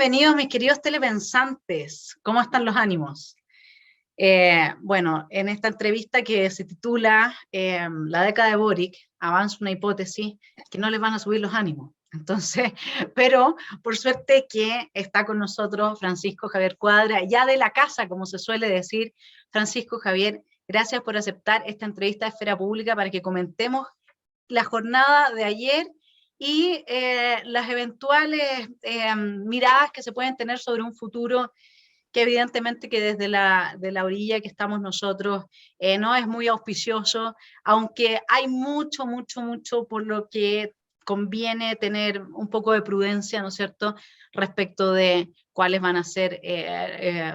bienvenidos mis queridos telepensantes. ¿Cómo están los ánimos? Bueno, en esta entrevista que se titula La década de Boric, avanza una hipótesis que no les van a subir los ánimos. Entonces, pero por suerte que está con nosotros Francisco Javier Cuadra, ya de la casa, como se suele decir. Francisco Javier, gracias por aceptar esta entrevista de Esfera Pública para que comentemos la jornada de ayer y las eventuales miradas que se pueden tener sobre un futuro que evidentemente que desde de la orilla que estamos nosotros no es muy auspicioso, aunque hay mucho, mucho, mucho por lo que conviene tener un poco de prudencia, ¿no es cierto?, respecto de cuáles van a ser,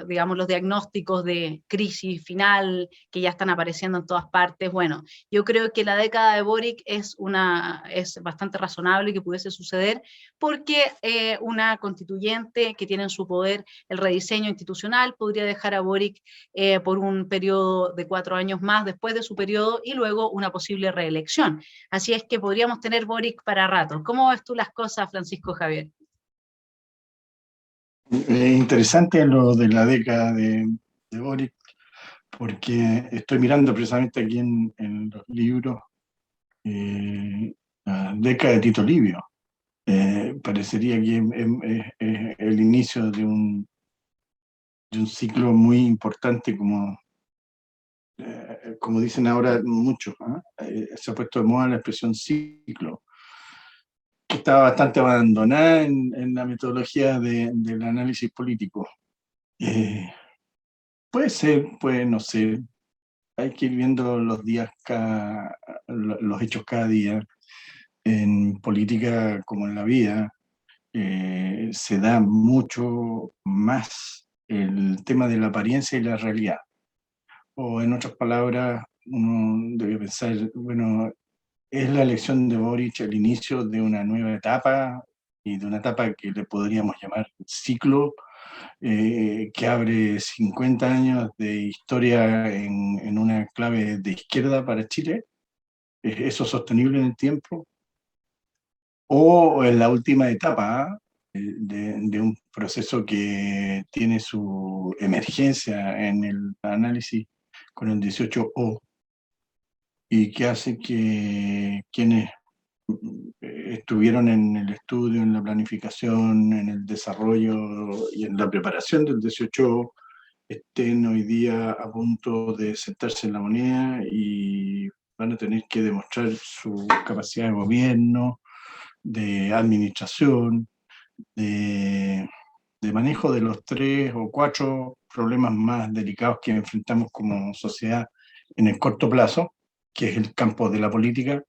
digamos, los diagnósticos de crisis final que ya están apareciendo en todas partes. Bueno, yo creo que la década de Boric es bastante razonable que pudiese suceder, porque una constituyente que tiene en su poder el rediseño institucional podría dejar a Boric por un periodo de 4 años más después de su periodo y luego una posible reelección. Así es que podríamos tener Boric para rato. ¿Cómo ves tú las cosas, Francisco Javier? Interesante lo de la década de Boric, porque estoy mirando precisamente aquí en los libros la década de Tito Livio. Parecería que es el inicio de un ciclo muy importante, como dicen ahora muchos, ¿ah? Se ha puesto de moda la expresión ciclo, que estaba bastante abandonada en la metodología del análisis político. Puede ser, puede no ser. Hay que ir viendo los hechos cada día. En política como en la vida, se da mucho más el tema de la apariencia y la realidad. O en otras palabras, uno debe pensar, bueno, es la elección de Boric el inicio de una nueva etapa y de una etapa que le podríamos llamar ciclo, que abre 50 años de historia en una clave de izquierda para Chile. ¿Es eso sostenible en el tiempo? ¿O en la última etapa, ¿ah? De un proceso que tiene su emergencia en el análisis con el 18O y que hace que quienes estuvieron en el estudio, en la planificación, en el desarrollo y en la preparación del 18 estén hoy día a punto de sentarse en la moneda y van a tener que demostrar su capacidad de gobierno, de administración, de, de manejo de los 3 o 4 problemas más delicados que enfrentamos como sociedad en el corto plazo, que es el campo de la política.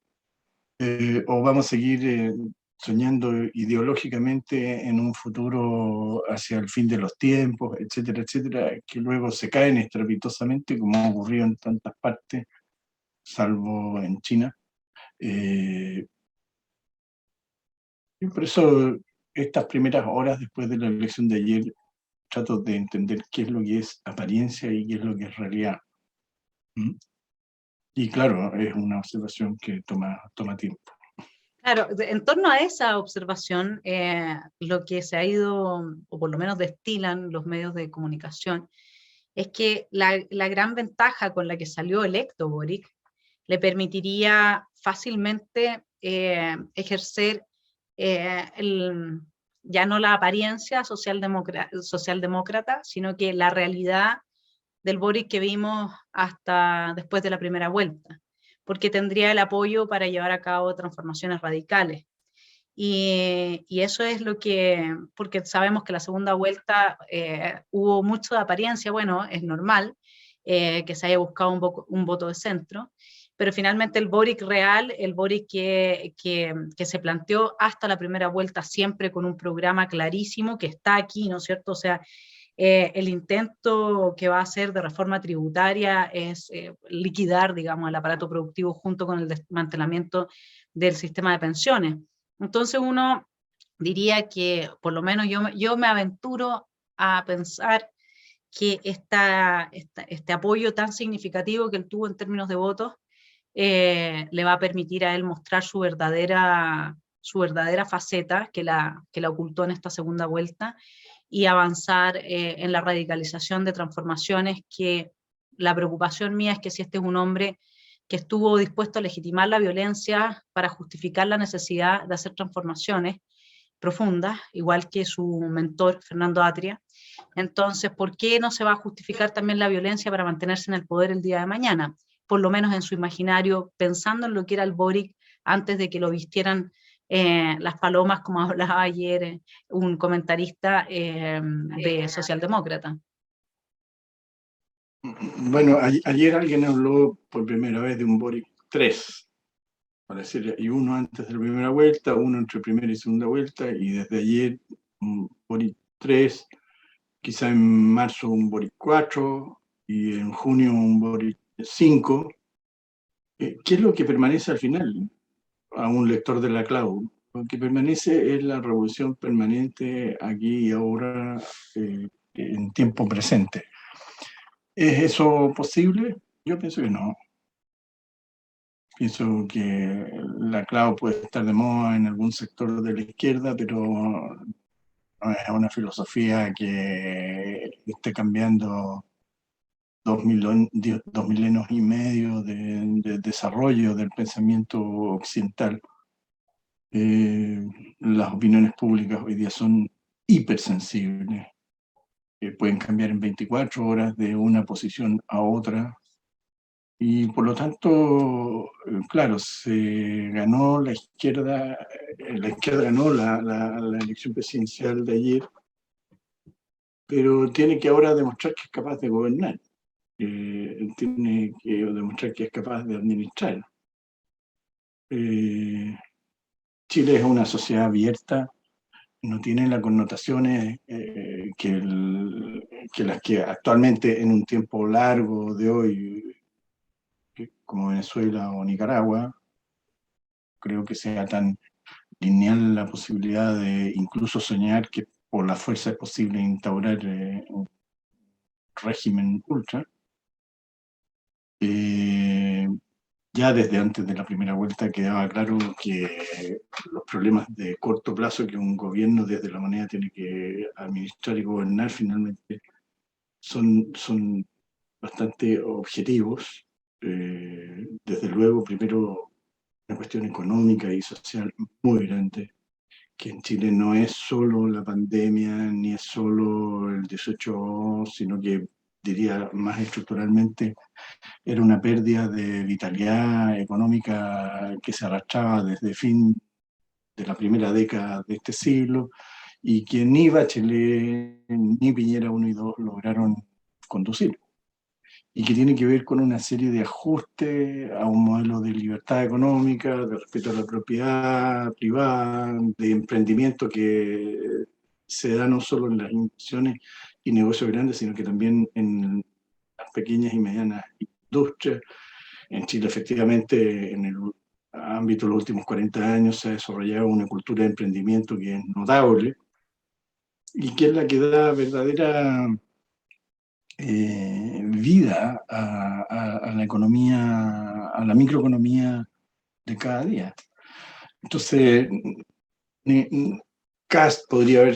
O vamos a seguir soñando ideológicamente en un futuro hacia el fin de los tiempos, etcétera, etcétera, que luego se caen estrepitosamente, como ha ocurrido en tantas partes, salvo en China. Y por eso estas primeras horas después de la elección de ayer trato de entender qué es lo que es apariencia y qué es lo que es realidad. ¿Mm? Y claro, es una observación que toma tiempo. Claro, en torno a esa observación, lo que se ha ido, o por lo menos destilan los medios de comunicación, es que la gran ventaja con la que salió electo Boric le permitiría fácilmente ejercer ya no la apariencia socialdemócrata, sino que la realidad del Boric que vimos hasta después de la primera vuelta, porque tendría el apoyo para llevar a cabo transformaciones radicales. Y eso es lo que, porque sabemos que la segunda vuelta hubo mucho de apariencia, bueno, es normal que se haya buscado un voto de centro, pero finalmente el Boric real, el Boric que se planteó hasta la primera vuelta siempre con un programa clarísimo que está aquí, ¿no es cierto? O sea, el intento que va a hacer de reforma tributaria es liquidar, digamos, el aparato productivo junto con el desmantelamiento del sistema de pensiones. Entonces uno diría que, por lo menos yo me aventuro a pensar que este apoyo tan significativo que él tuvo en términos de votos le va a permitir a él mostrar su verdadera su verdadera faceta que la ocultó en esta segunda vuelta, y avanzar en la radicalización de transformaciones, que la preocupación mía es que si este es un hombre que estuvo dispuesto a legitimar la violencia para justificar la necesidad de hacer transformaciones profundas, igual que su mentor Fernando Atria, entonces, ¿por qué no se va a justificar también la violencia para mantenerse en el poder el día de mañana? Por lo menos en su imaginario, pensando en lo que era el Boric antes de que lo vistieran las palomas, como hablaba ayer un comentarista de socialdemócrata. Bueno, ayer alguien habló por primera vez de un Boric 3, para decir, y uno antes de la primera vuelta, uno entre primera y segunda vuelta, y desde ayer un Boric 3, quizá en marzo un Boric 4, y en junio un Boric 5. ¿Qué es lo que permanece al final a un lector de la clau? Lo que permanece es la revolución permanente aquí y ahora, en tiempo presente. ¿Es eso posible? Yo pienso que no. Pienso que la clau puede estar de moda en algún sector de la izquierda, pero no es una filosofía que esté cambiando 2 milenios y medio de desarrollo del pensamiento occidental. Las opiniones públicas hoy día son hipersensibles, pueden cambiar en 24 horas de una posición a otra, y por lo tanto, claro, se ganó la izquierda ganó la elección presidencial de ayer, pero tiene que ahora demostrar que es capaz de gobernar, tiene que demostrar que es capaz de administrar. Chile es una sociedad abierta, no tiene las connotaciones que las que actualmente en un tiempo largo de hoy, como Venezuela o Nicaragua, creo que sea tan lineal la posibilidad de incluso soñar que por la fuerza es posible instaurar un régimen ultra. Ya desde antes de la primera vuelta quedaba claro que los problemas de corto plazo que un gobierno desde la moneda tiene que administrar y gobernar finalmente son bastante objetivos. Desde luego, primero, una cuestión económica y social muy grande, que en Chile no es solo la pandemia, ni es solo el 18, sino que diría más estructuralmente, era una pérdida de vitalidad económica que se arrastraba desde el fin de la primera década de este siglo, y que ni Bachelet ni Piñera 1 y 2 lograron conducir, y que tiene que ver con una serie de ajustes a un modelo de libertad económica, de respeto a la propiedad privada, de emprendimiento que se da no solo en las inversiones y negocios grandes, sino que también en las pequeñas y medianas industrias. En Chile, efectivamente, en el ámbito de los últimos 40 años se ha desarrollado una cultura de emprendimiento que es notable y que es la que da verdadera vida a la economía, a la microeconomía de cada día. Entonces, Kast podría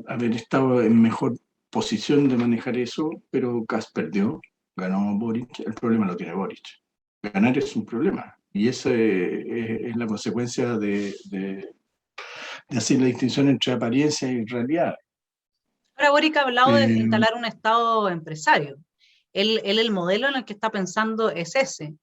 haber estado en mejor posición de manejar eso, pero Kast perdió, ganó Boric. El problema lo tiene Boric. Ganar es un problema, y esa es la consecuencia de hacer la distinción entre apariencia y realidad. Ahora Boric ha hablado de instalar un Estado empresario. Él el modelo en el que está pensando es ese.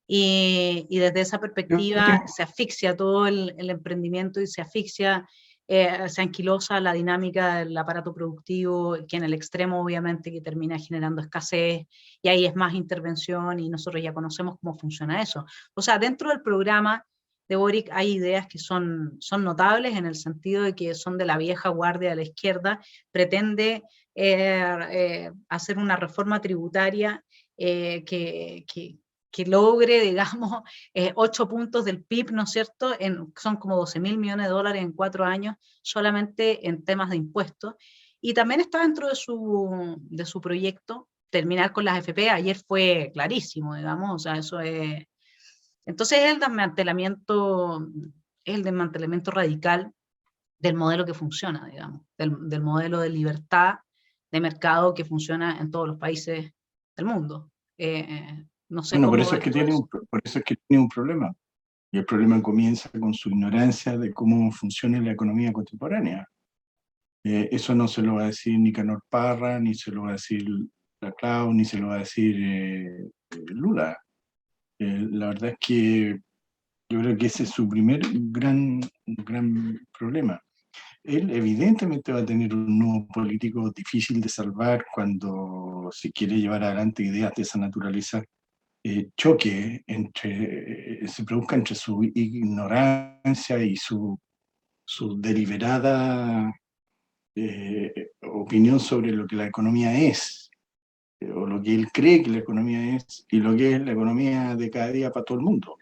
Y desde esa perspectiva se asfixia todo el emprendimiento y se asfixia, se anquilosa la dinámica del aparato productivo, que en el extremo obviamente que termina generando escasez, y ahí es más intervención, y nosotros ya conocemos cómo funciona eso. O sea, dentro del programa de Boric hay ideas que son notables en el sentido de que son de la vieja guardia de la izquierda. Pretende hacer una reforma tributaria que logre, digamos, 8 puntos del PIB, ¿no es cierto? Son como 12.000 millones de dólares en 4 años, solamente en temas de impuestos. Y también está dentro de su proyecto terminar con las AFP. Ayer fue clarísimo, digamos, o sea, eso es... Entonces es el desmantelamiento es el desmantelamiento radical del modelo que funciona, digamos, del modelo de libertad de mercado que funciona en todos los países del mundo. No sé Bueno, por cómo eso es ves que tú tiene eso. por eso es que tiene un problema. Y el problema comienza con su ignorancia de cómo funciona la economía contemporánea. Eso no se lo va a decir Nicanor Parra, ni se lo va a decir Laclau, ni se lo va a decir Lula. La verdad es que yo creo que ese es su primer gran problema. Él evidentemente va a tener un nuevo político difícil de salvar cuando se quiere llevar adelante ideas de esa naturaleza, choque se produzca entre su ignorancia y su deliberada opinión sobre lo que la economía es, o lo que él cree que la economía es, y lo que es la economía de cada día para todo el mundo.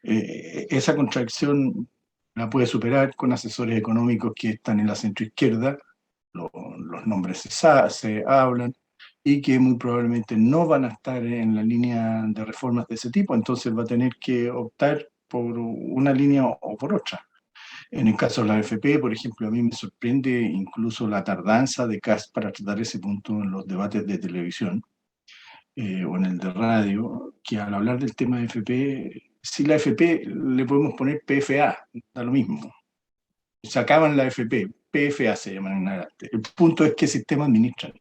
Esa contradicción la puede superar con asesores económicos que están en la centroizquierda, los nombres se hablan, y que muy probablemente no van a estar en la línea de reformas de ese tipo, entonces va a tener que optar por una línea o por otra. En el caso de la AFP, por ejemplo, a mí me sorprende incluso la tardanza de Kast para tratar ese punto en los debates de televisión o en el de radio, que al hablar del tema de AFP, si la AFP le podemos poner PFA, da lo mismo. Se acaban la AFP, PFA se llaman en adelante. El punto es qué sistema administran.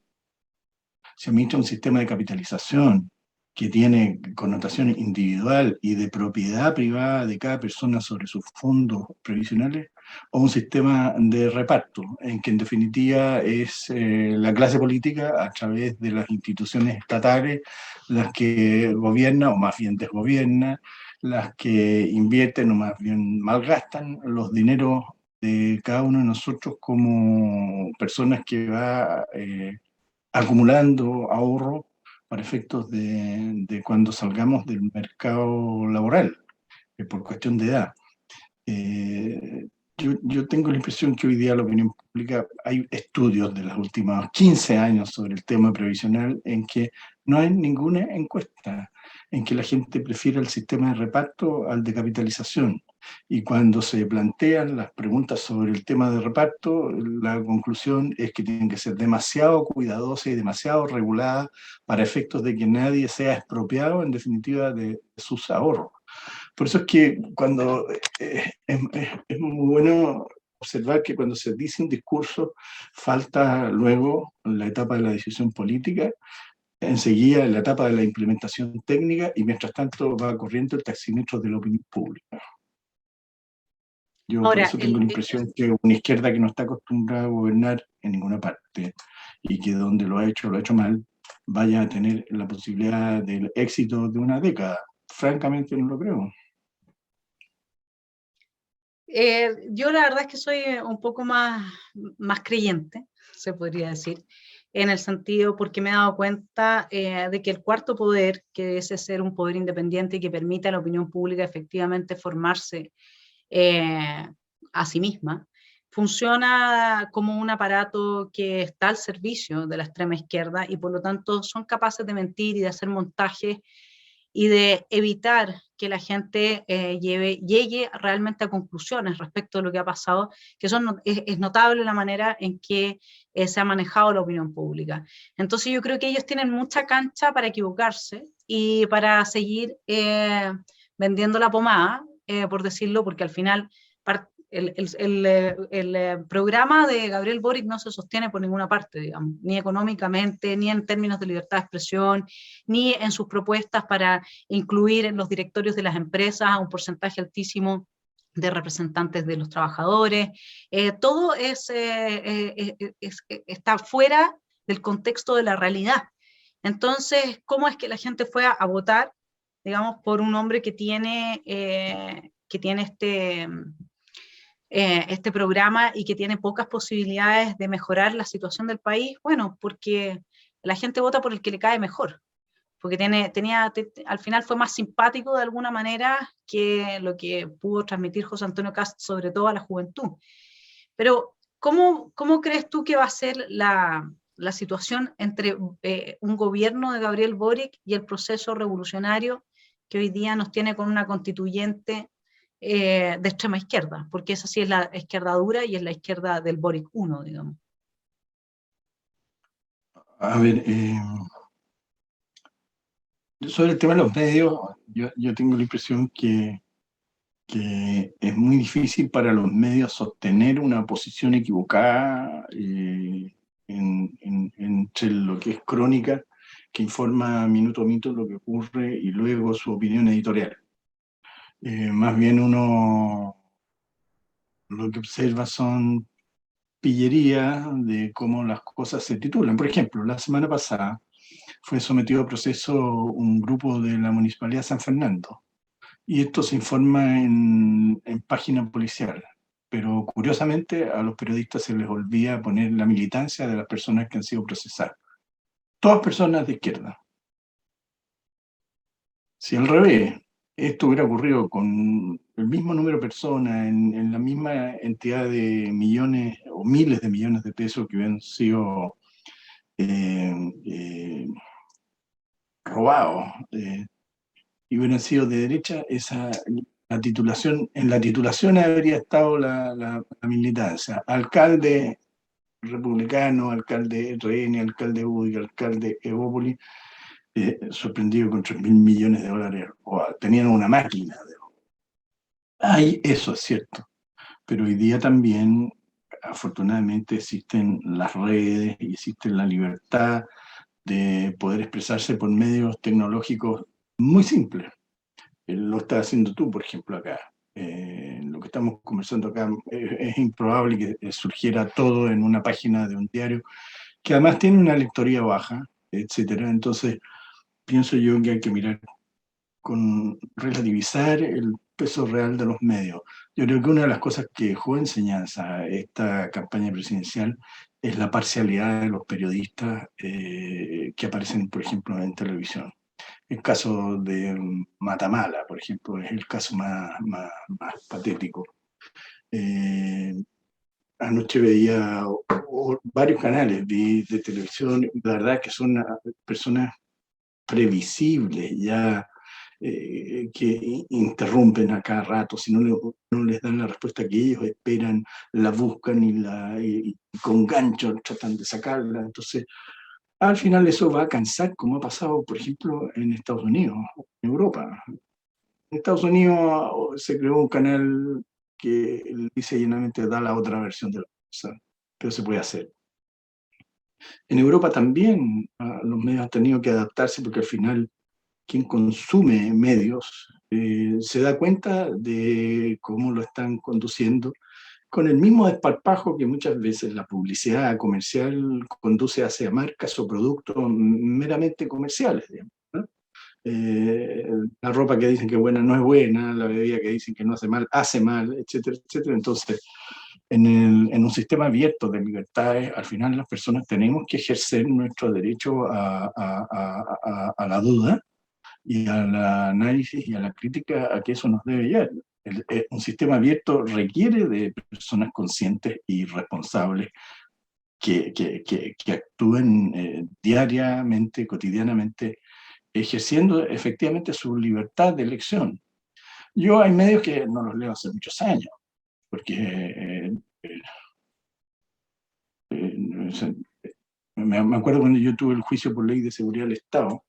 Se administra un sistema de capitalización que tiene connotación individual y de propiedad privada de cada persona sobre sus fondos previsionales, o un sistema de reparto, en que en definitiva es la clase política a través de las instituciones estatales las que gobierna o más bien desgobierna, las que invierten o más bien malgastan los dineros de cada uno de nosotros como personas que va acumulando ahorro para efectos de cuando salgamos del mercado laboral, por cuestión de edad. Eh, yo tengo la impresión que hoy día la opinión pública, hay estudios de los últimos 15 años sobre el tema previsional en que no hay ninguna encuesta en que la gente prefiera el sistema de reparto al de capitalización. Y cuando se plantean las preguntas sobre el tema de reparto, la conclusión es que tienen que ser demasiado cuidadosas y demasiado reguladas para efectos de que nadie sea expropiado, en definitiva, de sus ahorros. Por eso es que cuando es muy bueno observar que cuando se dice un discurso, falta luego la etapa de la decisión política, enseguida la etapa de la implementación técnica, y mientras tanto va corriendo el taxímetro de la opinión pública. Yo por Ahora, eso tengo la impresión que una izquierda que no está acostumbrada a gobernar en ninguna parte y que donde lo ha hecho mal, vaya a tener la posibilidad del éxito de una década. Francamente no lo creo. yo la verdad es que soy un poco más creyente, se podría decir, en el sentido porque me he dado cuenta de que el cuarto poder, que es ser un poder independiente y que permite a la opinión pública efectivamente formarse eh, a sí misma, funciona como un aparato que está al servicio de la extrema izquierda y por lo tanto son capaces de mentir y de hacer montajes y de evitar que la gente llegue realmente a conclusiones respecto de lo que ha pasado, que es notable la manera en que se ha manejado la opinión pública. Entonces yo creo que ellos tienen mucha cancha para equivocarse y para seguir vendiendo la pomada, por decirlo, porque al final el programa de Gabriel Boric no se sostiene por ninguna parte, digamos, ni económicamente, ni en términos de libertad de expresión, ni en sus propuestas para incluir en los directorios de las empresas a un porcentaje altísimo de representantes de los trabajadores. Todo está fuera del contexto de la realidad. Entonces, ¿cómo es que la gente fue a votar, digamos, por un hombre que tiene este programa y que tiene pocas posibilidades de mejorar la situación del país? Bueno, porque la gente vota por el que le cae mejor, porque al final fue más simpático de alguna manera que lo que pudo transmitir José Antonio Kast, sobre todo a la juventud. Pero, ¿cómo crees tú que va a ser la situación entre un gobierno de Gabriel Boric y el proceso revolucionario que hoy día nos tiene con una constituyente de extrema izquierda, porque esa sí es la izquierda dura y es la izquierda del Boric 1, digamos. A ver, sobre el tema de los medios, yo tengo la impresión que es muy difícil para los medios sostener una posición equivocada entre lo que es crónica, que informa minuto a minuto lo que ocurre, y luego su opinión editorial. Más bien uno lo que observa son pillerías de cómo las cosas se titulan. Por ejemplo, la semana pasada fue sometido a proceso un grupo de la Municipalidad de San Fernando, y esto se informa en página policial. Pero curiosamente a los periodistas se les olvida poner la militancia de las personas que han sido procesadas. Todas personas de izquierda. Si al revés esto hubiera ocurrido con el mismo número de personas, en la misma entidad de millones o miles de millones de pesos que hubieran sido eh, eh, robados, y hubieran sido de derecha, en la titulación habría estado la militancia. Alcalde republicano, alcalde RN, alcalde UDI, alcalde Evópoli, sorprendido con 3.000 millones de dólares, o tenían una máquina. Ay, eso es cierto, pero hoy día también, afortunadamente, existen las redes y existe la libertad de poder expresarse por medios tecnológicos muy simples. Lo estás haciendo tú, por ejemplo, acá. Lo que estamos conversando acá, es improbable que surgiera todo en una página de un diario, que además tiene una lectoría baja, etcétera. Entonces, pienso yo que hay que mirar relativizar el peso real de los medios. Yo creo que una de las cosas que dejó enseñanza esta campaña presidencial es la parcialidad de los periodistas que aparecen, por ejemplo, en televisión. El caso de Matamala, por ejemplo, es el caso más patético. Eh, Anoche veía varios canales de televisión, la verdad que son personas previsibles, ya que interrumpen a cada rato, si no les dan la respuesta que ellos esperan, la buscan y con gancho tratan de sacarla. Entonces, al final eso va a cansar, como ha pasado, por ejemplo, en Estados Unidos, en Europa. En Estados Unidos se creó un canal que dice llenamente da la otra versión de la cosa, pero se puede hacer. En Europa también los medios han tenido que adaptarse, porque al final quien consume medios se da cuenta de cómo lo están conduciendo, con el mismo desparpajo que muchas veces la publicidad comercial conduce hacia marcas o productos meramente comerciales, digamos, ¿no? La ropa que dicen que es buena no es buena, la bebida que dicen que no hace mal, etcétera, etcétera. Entonces, en un sistema abierto de libertades, al final las personas tenemos que ejercer nuestro derecho a la duda y al análisis y a la crítica a que eso nos debe llevar. Un sistema abierto requiere de personas conscientes y responsables que actúen diariamente, cotidianamente, ejerciendo efectivamente su libertad de elección. Yo hay medios que no los leo hace muchos años, porque me acuerdo cuando yo tuve el juicio por ley de seguridad del Estado,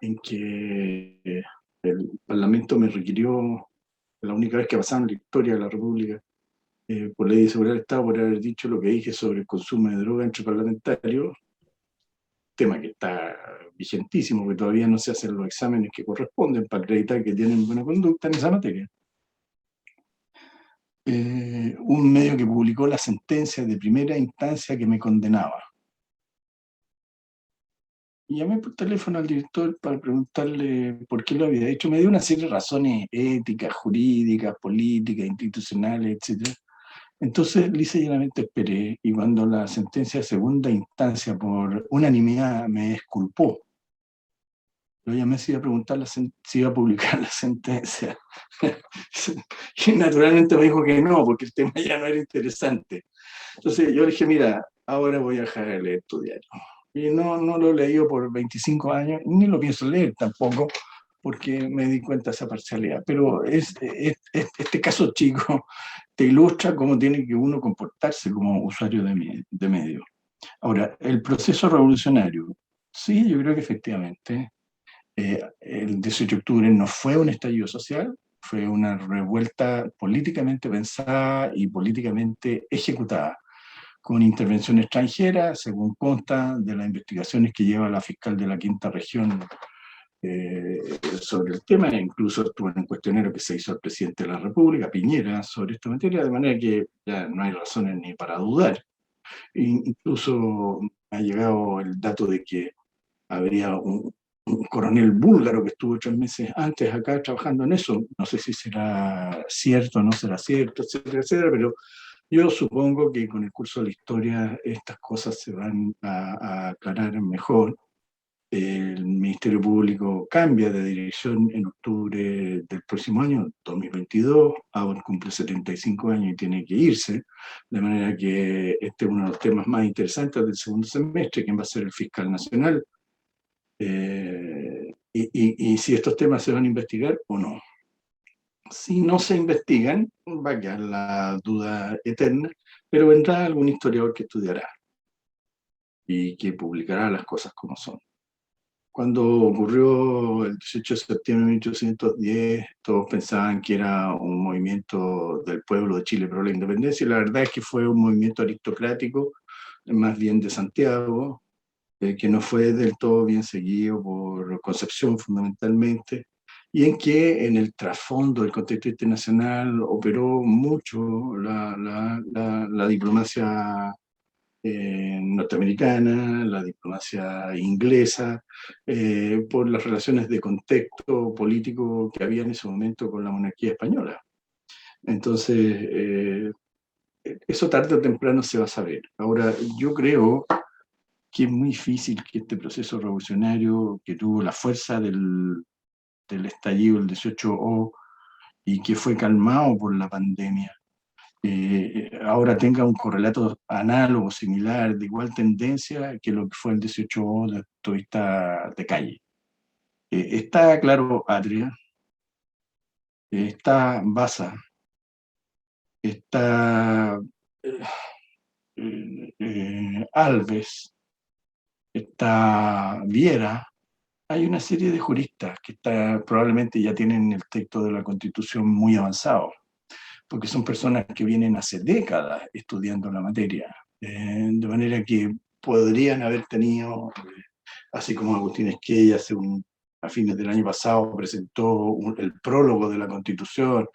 en que el Parlamento me requirió, la única vez que ha pasado en la historia de la República, por ley de seguridad del Estado, por haber dicho lo que dije sobre el consumo de droga entre parlamentarios, tema que está vigentísimo, que todavía no se hacen los exámenes que corresponden para acreditar que tienen buena conducta en esa materia. Un medio que publicó la sentencia de primera instancia que me condenaba. Y llamé por teléfono al director para preguntarle por qué lo había hecho. Me dio una serie de razones éticas, jurídicas, políticas, institucionales, etc. Entonces, lisa y llanamente esperé, y cuando la sentencia de segunda instancia por unanimidad me exculpó, lo llamé si iba a preguntar si iba a publicar la sentencia. Y naturalmente me dijo que no, porque el tema ya no era interesante. Entonces yo le dije, mira, ahora voy a dejar de leer tu diario. Y no lo he leído por 25 años, ni lo pienso leer tampoco, porque me di cuenta de esa parcialidad. Pero este caso chico te ilustra cómo tiene que uno comportarse como usuario de medios. Ahora, el proceso revolucionario, sí, yo creo que efectivamente el 18 de octubre no fue un estallido social, fue una revuelta políticamente pensada y políticamente ejecutada, con intervención extranjera, según consta de las investigaciones que lleva la fiscal de la Quinta Región sobre el tema, e incluso estuvo en un cuestionario que se hizo al presidente de la República, Piñera, sobre esta materia, de manera que ya no hay razones ni para dudar. Incluso ha llegado el dato de que habría un coronel búlgaro que estuvo 3 meses antes acá trabajando en eso. No sé si será cierto o no será cierto, etcétera, etcétera, pero yo supongo que con el curso de la historia estas cosas se van a aclarar mejor. El Ministerio Público cambia de dirección en octubre del próximo año, 2022. Aún cumple 75 años y tiene que irse, de manera que este es uno de los temas más interesantes del segundo semestre, quién va a ser el fiscal nacional, y si estos temas se van a investigar o no. Si no se investigan, va a quedar la duda eterna, pero vendrá algún historiador que estudiará y que publicará las cosas como son. Cuando ocurrió el 18 de septiembre de 1810, todos pensaban que era un movimiento del pueblo de Chile por la independencia, y la verdad es que fue un movimiento aristocrático, más bien de Santiago, que no fue del todo bien seguido por Concepción fundamentalmente, y en que en el trasfondo del contexto internacional operó mucho la diplomacia norteamericana, la diplomacia inglesa, por las relaciones de contexto político que había en ese momento con la monarquía española. Entonces, eso tarde o temprano se va a saber. Ahora, yo creo que es muy difícil que este proceso revolucionario que tuvo la fuerza del estallido del 18O y que fue calmado por la pandemia, ahora tenga un correlato análogo, similar, de igual tendencia que lo que fue el 18O de vista de calle. Está, claro, Atria, está Baza, está Alves, está Viera. Hay una serie de juristas que probablemente ya tienen el texto de la Constitución muy avanzado, porque son personas que vienen hace décadas estudiando la materia, de manera que podrían haber tenido, así como Agustín Esquella a fines del año pasado presentó el prólogo de la Constitución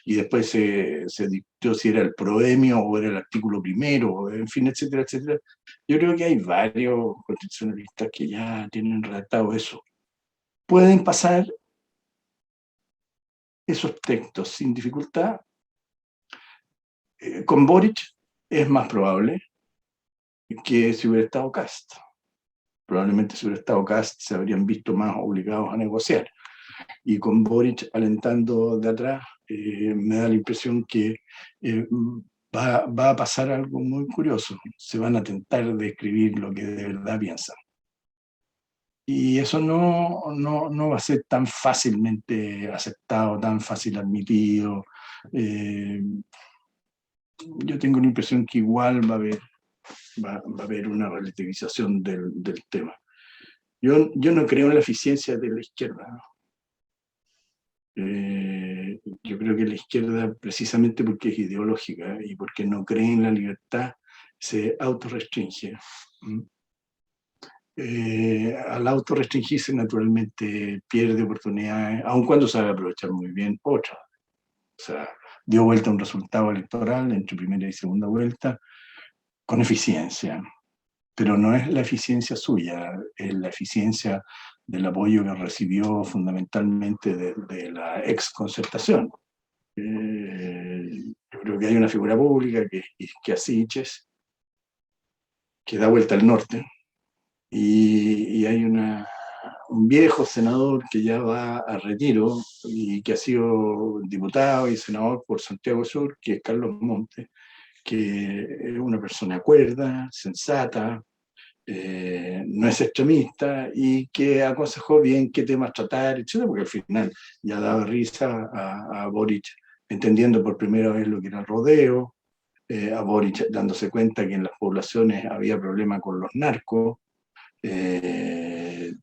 y después se dictó si era el proemio o era el artículo primero, en fin, etcétera, etcétera. Yo creo que hay varios constitucionalistas que ya tienen redactado eso. Pueden pasar esos textos sin dificultad. Con Boric es más probable que si hubiera estado Kast. Probablemente si hubiera estado Kast se habrían visto más obligados a negociar. Y con Boric alentando de atrás, me da la impresión que va a pasar algo muy curioso. Se van a tentar de escribir lo que de verdad piensan. Y eso no va a ser tan fácilmente aceptado, tan fácil admitido. Yo tengo la impresión que igual va a haber una relativización del tema. Yo no creo en la eficiencia de la izquierda. Yo creo que la izquierda, precisamente porque es ideológica y porque no cree en la libertad, se autorrestringe. Al autorrestringirse, naturalmente pierde oportunidades, aun cuando sabe aprovechar muy bien otras. O sea, dio vuelta un resultado electoral entre primera y segunda vuelta con eficiencia, pero no es la eficiencia suya, es la eficiencia del apoyo que recibió fundamentalmente de la ex concertación. Yo creo que hay una figura pública que es Siches, que da vuelta al norte, y hay un viejo senador que ya va a retiro y que ha sido diputado y senador por Santiago Sur, que es Carlos Montes, que es una persona cuerda, sensata, no es extremista y que aconsejó bien qué temas tratar, etcétera, porque al final ya daba risa a Boric entendiendo por primera vez lo que era el rodeo, a Boric dándose cuenta que en las poblaciones había problema con los narcos, que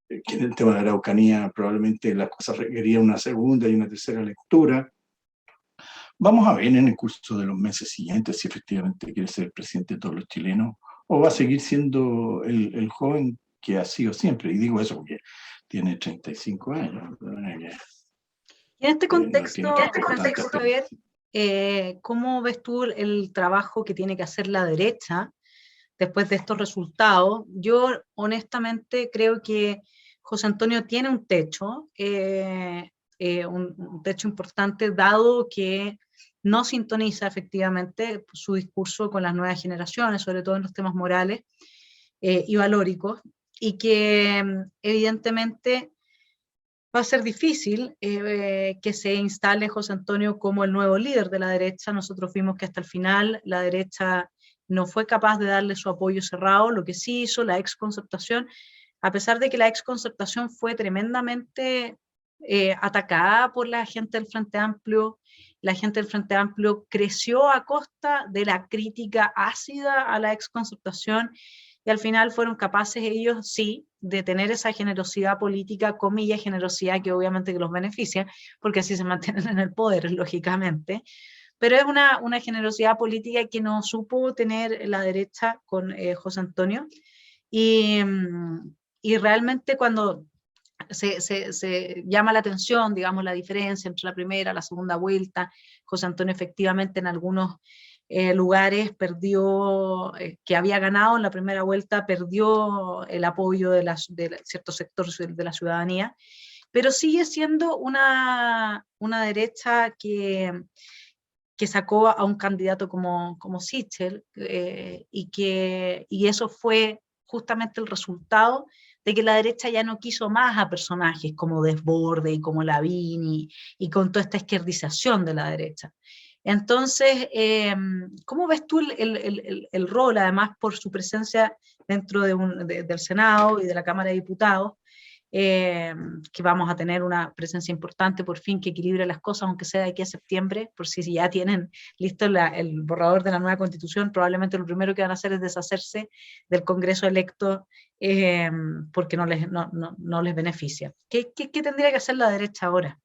en el tema de la Araucanía probablemente las cosas requerían una segunda y una tercera lectura. Vamos a ver en el curso de los meses siguientes si efectivamente quiere ser el presidente de todos los chilenos o va a seguir siendo el joven que ha sido siempre. Y digo eso porque tiene 35 años. Y en este No tiene tampoco tanta contexto, Javier, ¿cómo ves tú el trabajo que tiene que hacer la derecha después de estos resultados? Yo honestamente creo que José Antonio tiene un techo, un techo importante, dado que no sintoniza efectivamente su discurso con las nuevas generaciones, sobre todo en los temas morales y valóricos, y que evidentemente va a ser difícil que se instale José Antonio como el nuevo líder de la derecha. Nosotros vimos que hasta el final la derecha no fue capaz de darle su apoyo cerrado, lo que sí hizo la exconcertación, a pesar de que la exconcertación fue tremendamente atacada por la gente del Frente Amplio. La gente del Frente Amplio creció a costa de la crítica ácida a la exconcertación y al final fueron capaces ellos, sí, de tener esa generosidad política, comillas, generosidad que obviamente que los beneficia, porque así se mantienen en el poder, lógicamente, pero es una generosidad política que no supo tener la derecha con José Antonio, y, y realmente cuando se llama la atención, digamos, la diferencia entre la primera y la segunda vuelta, José Antonio efectivamente en algunos lugares perdió, que había ganado en la primera vuelta, perdió el apoyo de ciertos sectores de la ciudadanía, pero sigue siendo una derecha que sacó a un candidato como Sichel, y eso fue justamente el resultado de que la derecha ya no quiso más a personajes como Desborde y como Lavín y con toda esta izquierdización de la derecha. Entonces, ¿cómo ves tú el rol, además por su presencia dentro del Senado y de la Cámara de Diputados, que vamos a tener una presencia importante por fin que equilibre las cosas, aunque sea de aquí a septiembre, por si ya tienen listo el borrador de la nueva constitución, probablemente lo primero que van a hacer es deshacerse del Congreso electo, porque no les beneficia. ¿Qué tendría que hacer la derecha ahora?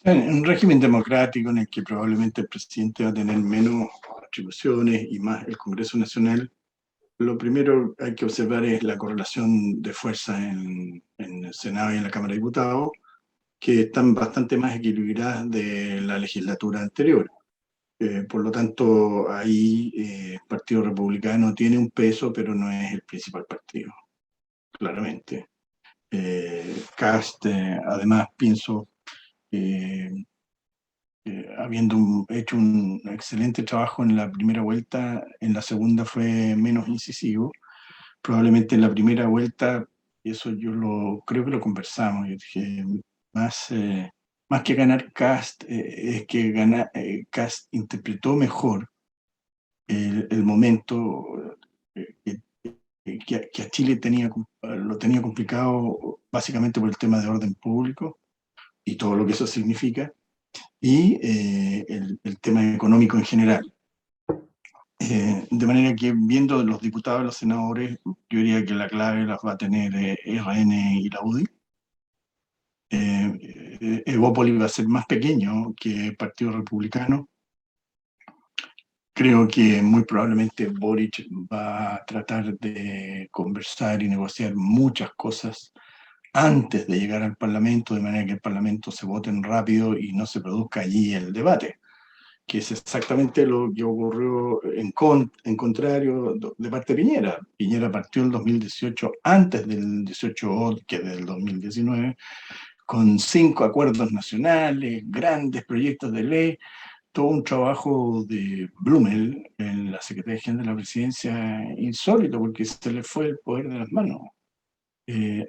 En un régimen democrático en el que probablemente el presidente va a tener menos atribuciones y más el Congreso Nacional, lo primero que hay que observar es la correlación de fuerza en el Senado y en la Cámara de Diputados, que están bastante más equilibradas de la legislatura anterior. Por lo tanto, ahí el Partido Republicano tiene un peso, pero no es el principal partido, claramente. Kast, además, pienso, eh, habiendo hecho un excelente trabajo en la primera vuelta, en la segunda fue menos incisivo. Probablemente en la primera vuelta, eso creo que lo conversamos, yo dije, más que ganar Kast, es que Kast interpretó mejor el momento que a Chile lo tenía complicado básicamente por el tema de orden público y todo lo que eso significa, y el tema económico en general. De manera que viendo los diputados y los senadores, yo diría que la clave las va a tener RN y la UDI. Evópoli va a ser más pequeño que el Partido Republicano. Creo que muy probablemente Boric va a tratar de conversar y negociar muchas cosas antes de llegar al Parlamento, de manera que el Parlamento se voten rápido y no se produzca allí el debate, que es exactamente lo que ocurrió en contrario de parte de Piñera. Piñera partió en el 2018, antes del 18O que del 2019, con 5 acuerdos nacionales, grandes proyectos de ley, todo un trabajo de Blumel en la Secretaría General de la Presidencia insólito, porque se le fue el poder de las manos.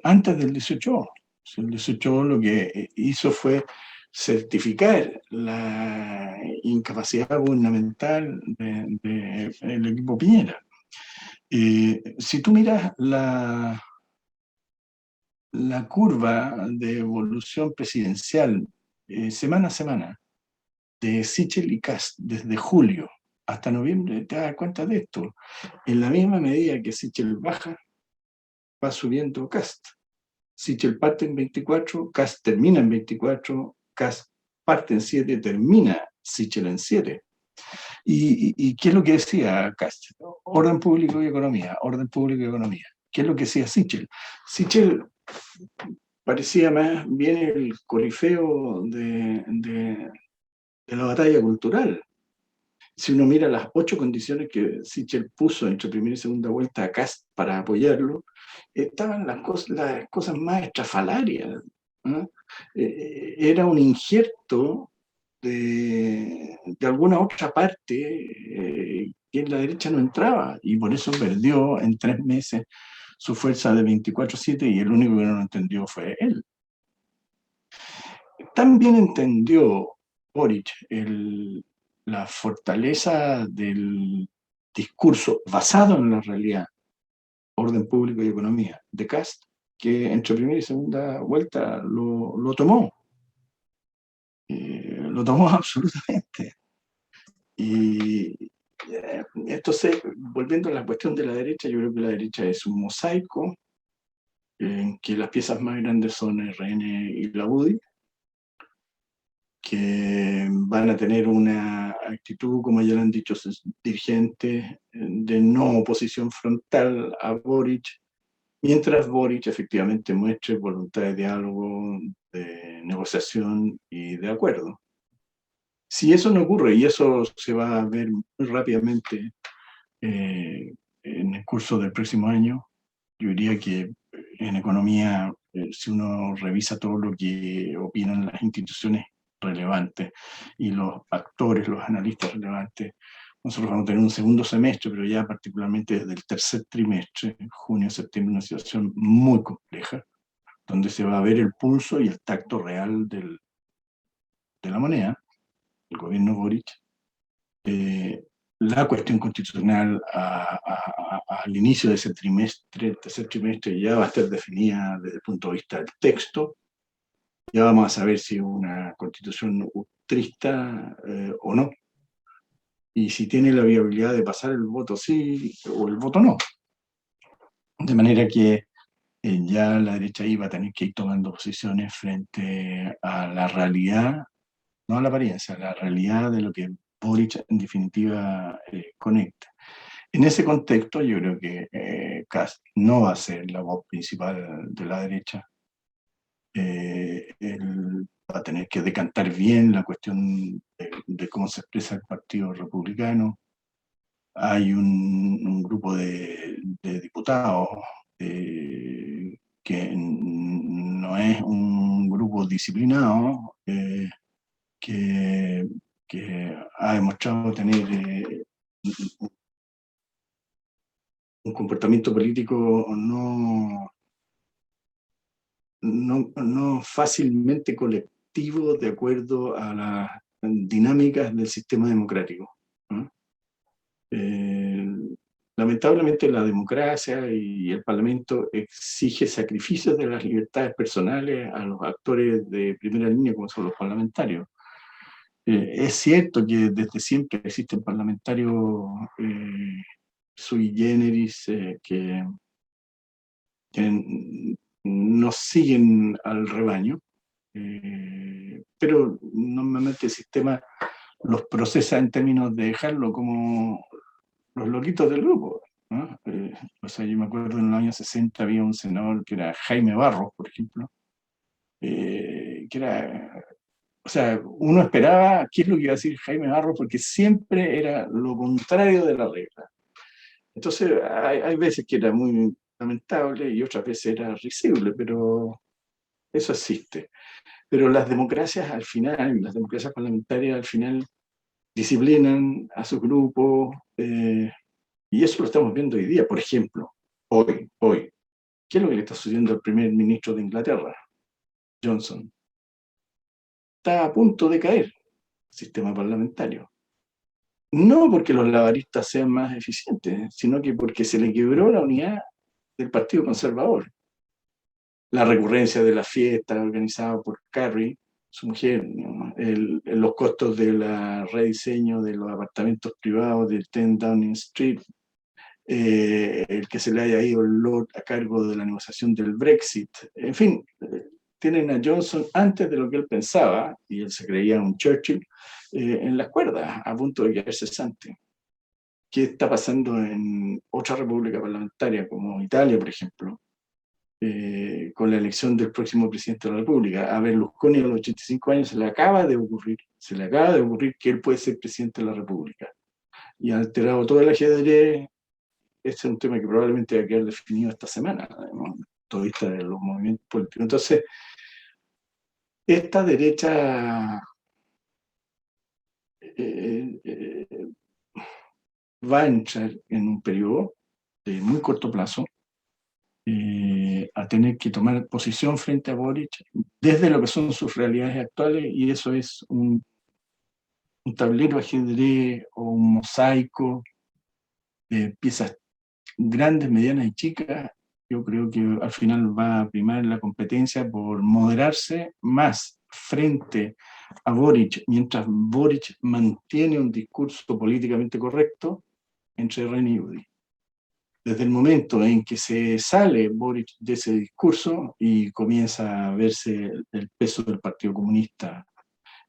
Antes del 18, el 18 lo que hizo fue certificar la incapacidad gubernamental del equipo Piñera. Si tú miras la curva de evolución presidencial semana a semana de Sichel y Kast desde julio hasta noviembre, te das cuenta de esto. En la misma medida que Sichel baja, va subiendo Kast. Sichel parte en 24, Kast termina en 24, Kast parte en 7, termina Sichel en 7. ¿Y qué es lo que decía Kast? Orden público y economía, orden público y economía. ¿Qué es lo que decía Sichel? Sichel parecía más bien el corifeo de la batalla cultural. Si uno mira las 8 condiciones que Sichel puso entre primera y segunda vuelta a Kast para apoyarlo, estaban las cosas más estrafalarias, ¿no? Era un injerto de alguna otra parte que en la derecha no entraba, y por eso perdió en 3 meses su fuerza de 24/7, y el único que no lo entendió fue él. También entendió Boric la fortaleza del discurso basado en la realidad, orden público y economía, de Kast, que entre primera y segunda vuelta lo tomó. Lo tomó absolutamente. Y entonces, volviendo a la cuestión de la derecha, yo creo que la derecha es un mosaico en que las piezas más grandes son RN y la UDI, que van a tener una actitud, como ya lo han dicho sus dirigentes, de no oposición frontal a Boric, mientras Boric efectivamente muestre voluntad de diálogo, de negociación y de acuerdo. Si eso no ocurre, y eso se va a ver muy rápidamente en el curso del próximo año, yo diría que en economía, si uno revisa todo lo que opinan las instituciones relevantes y los actores, los analistas relevantes, nosotros vamos a tener un segundo semestre, pero ya particularmente desde el tercer trimestre, junio, septiembre, una situación muy compleja, donde se va a ver el pulso y el tacto real de la moneda, el gobierno Boric. La cuestión constitucional al inicio de ese trimestre, el tercer trimestre, ya va a estar definida desde el punto de vista del texto. Ya vamos a saber si es una constitución utrista o no. Y si tiene la viabilidad de pasar el voto sí o el voto no. De manera que ya la derecha ahí va a tener que ir tomando posiciones frente a la realidad, no a la apariencia, a la realidad de lo que Boric en definitiva conecta. En ese contexto, yo creo que Kast no va a ser la voz principal de la derecha. Él va a tener que decantar bien la cuestión de cómo se expresa el Partido Republicano. Hay un grupo de diputados que no es un grupo disciplinado, que, que ha demostrado tener un comportamiento político no fácilmente colectivo de acuerdo a las dinámicas del sistema democrático, ¿no? Lamentablemente la democracia y el Parlamento exige sacrificios de las libertades personales a los actores de primera línea como son los parlamentarios. Es cierto que desde siempre existen parlamentarios sui generis que no siguen al rebaño, pero normalmente el sistema los procesa en términos de dejarlo como los loquitos del grupo, ¿no? O sea, yo me acuerdo en los años 60 había un senador que era Jaime Barros, por ejemplo, que era, o sea, uno esperaba qué es lo que iba a decir Jaime Barros porque siempre era lo contrario de la regla. Entonces, hay veces que era muy lamentable y otras veces era risible, pero eso existe. Pero las democracias al final, las democracias parlamentarias al final disciplinan a sus grupos, y eso lo estamos viendo hoy día. Por ejemplo, hoy, ¿qué es lo que le está sucediendo al primer ministro de Inglaterra, Johnson? Está a punto de caer el sistema parlamentario. No porque los laboristas sean más eficientes, sino que porque se le quebró la unidad del Partido Conservador. La recurrencia de las fiestas organizadas por Carrie, su mujer, ¿no? Los costos del rediseño de los apartamentos privados del 10 Downing Street, el que se le haya ido el Lord a cargo de la negociación del Brexit, en fin, tienen a Johnson antes de lo que él pensaba, y él se creía un Churchill, en las cuerdas, a punto de quedar cesante. ¿Qué está pasando en otra república parlamentaria, como Italia, por ejemplo, con la elección del próximo presidente de la República? A Berlusconi a los 85 años se le acaba de ocurrir que él puede ser presidente de la República. Y ha alterado todo el ajedrez. Este es un tema que probablemente va a quedar definido esta semana, ¿no? Todo vista de los movimientos políticos. Entonces, esta derecha eh, eh, va a entrar en un periodo de muy corto plazo a tener que tomar posición frente a Boric desde lo que son sus realidades actuales, y eso es un tablero ajedrez o un mosaico de piezas grandes, medianas y chicas. Yo creo que al final va a primar la competencia por moderarse más frente a Boric, mientras Boric mantiene un discurso políticamente correcto entre Reni y Udi. Desde el momento en que se sale Boric de ese discurso y comienza a verse el peso del Partido Comunista,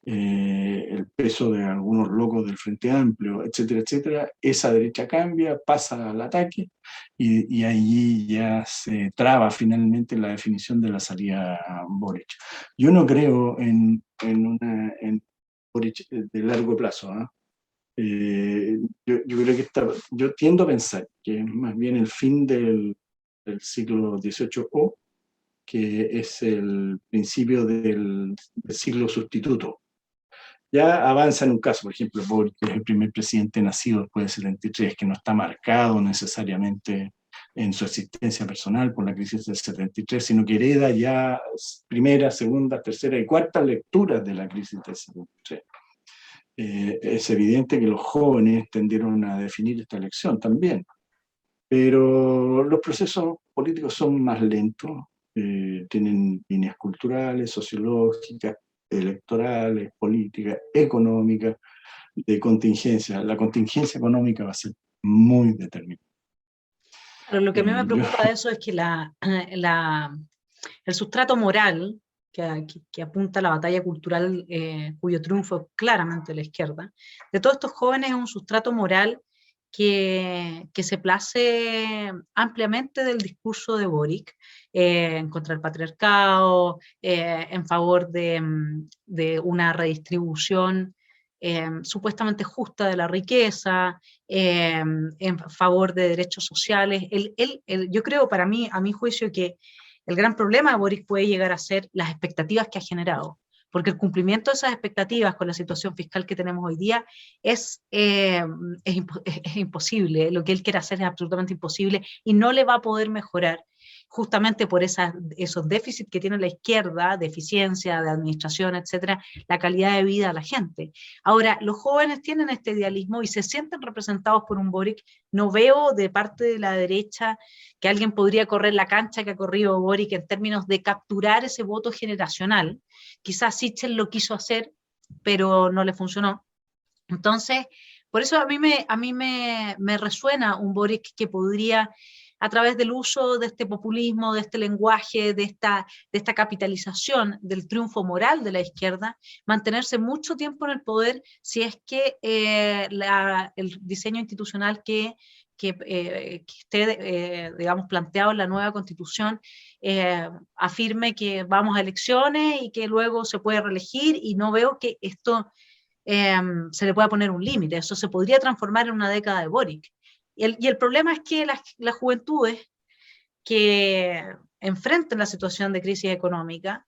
el peso de algunos locos del Frente Amplio, etcétera, etcétera, esa derecha cambia, pasa al ataque, y allí ya se traba finalmente la definición de la salida a Boric. Yo no creo en Boric de largo plazo, ¿eh? Yo creo que yo tiendo a pensar que es más bien el fin del siglo XVIII, que es el principio del siglo sustituto. Ya avanza en un caso, por ejemplo, Boric, que es el primer presidente nacido después del 73, que no está marcado necesariamente en su existencia personal por la crisis del 73, sino que hereda ya primera, segunda, tercera y cuarta lecturas de la crisis del 73. Es evidente que los jóvenes tendieron a definir esta elección también, pero los procesos políticos son más lentos, tienen líneas culturales, sociológicas, electorales, políticas, económicas, de contingencia. La contingencia económica va a ser muy determinante. Pero lo que a mí me preocupa de eso es que el sustrato moral que apunta a la batalla cultural, cuyo triunfo es claramente la izquierda, de todos estos jóvenes es un sustrato moral que se place ampliamente del discurso de Boric, en contra del patriarcado, en favor de una redistribución supuestamente justa de la riqueza, en favor de derechos sociales. Yo creo, para mí, a mi juicio, que el gran problema de Boric puede llegar a ser las expectativas que ha generado, porque el cumplimiento de esas expectativas con la situación fiscal que tenemos hoy día es imposible. Lo que él quiere hacer es absolutamente imposible y no le va a poder mejorar, justamente por esos déficits que tiene la izquierda, de eficiencia, de administración, etcétera, la calidad de vida de la gente. Ahora, los jóvenes tienen este idealismo y se sienten representados por un Boric. No veo de parte de la derecha que alguien podría correr la cancha que ha corrido Boric en términos de capturar ese voto generacional. Quizás Sichel lo quiso hacer, pero no le funcionó. Entonces, por eso a mí me resuena un Boric que podría, a través del uso de este populismo, de este lenguaje, de esta capitalización del triunfo moral de la izquierda, mantenerse mucho tiempo en el poder si es que el diseño institucional que esté, digamos, planteado en la nueva constitución afirme que vamos a elecciones y que luego se puede reelegir, y no veo que esto se le pueda poner un límite. Eso se podría transformar en una década de Boric. Y el problema es que las juventudes que enfrentan la situación de crisis económica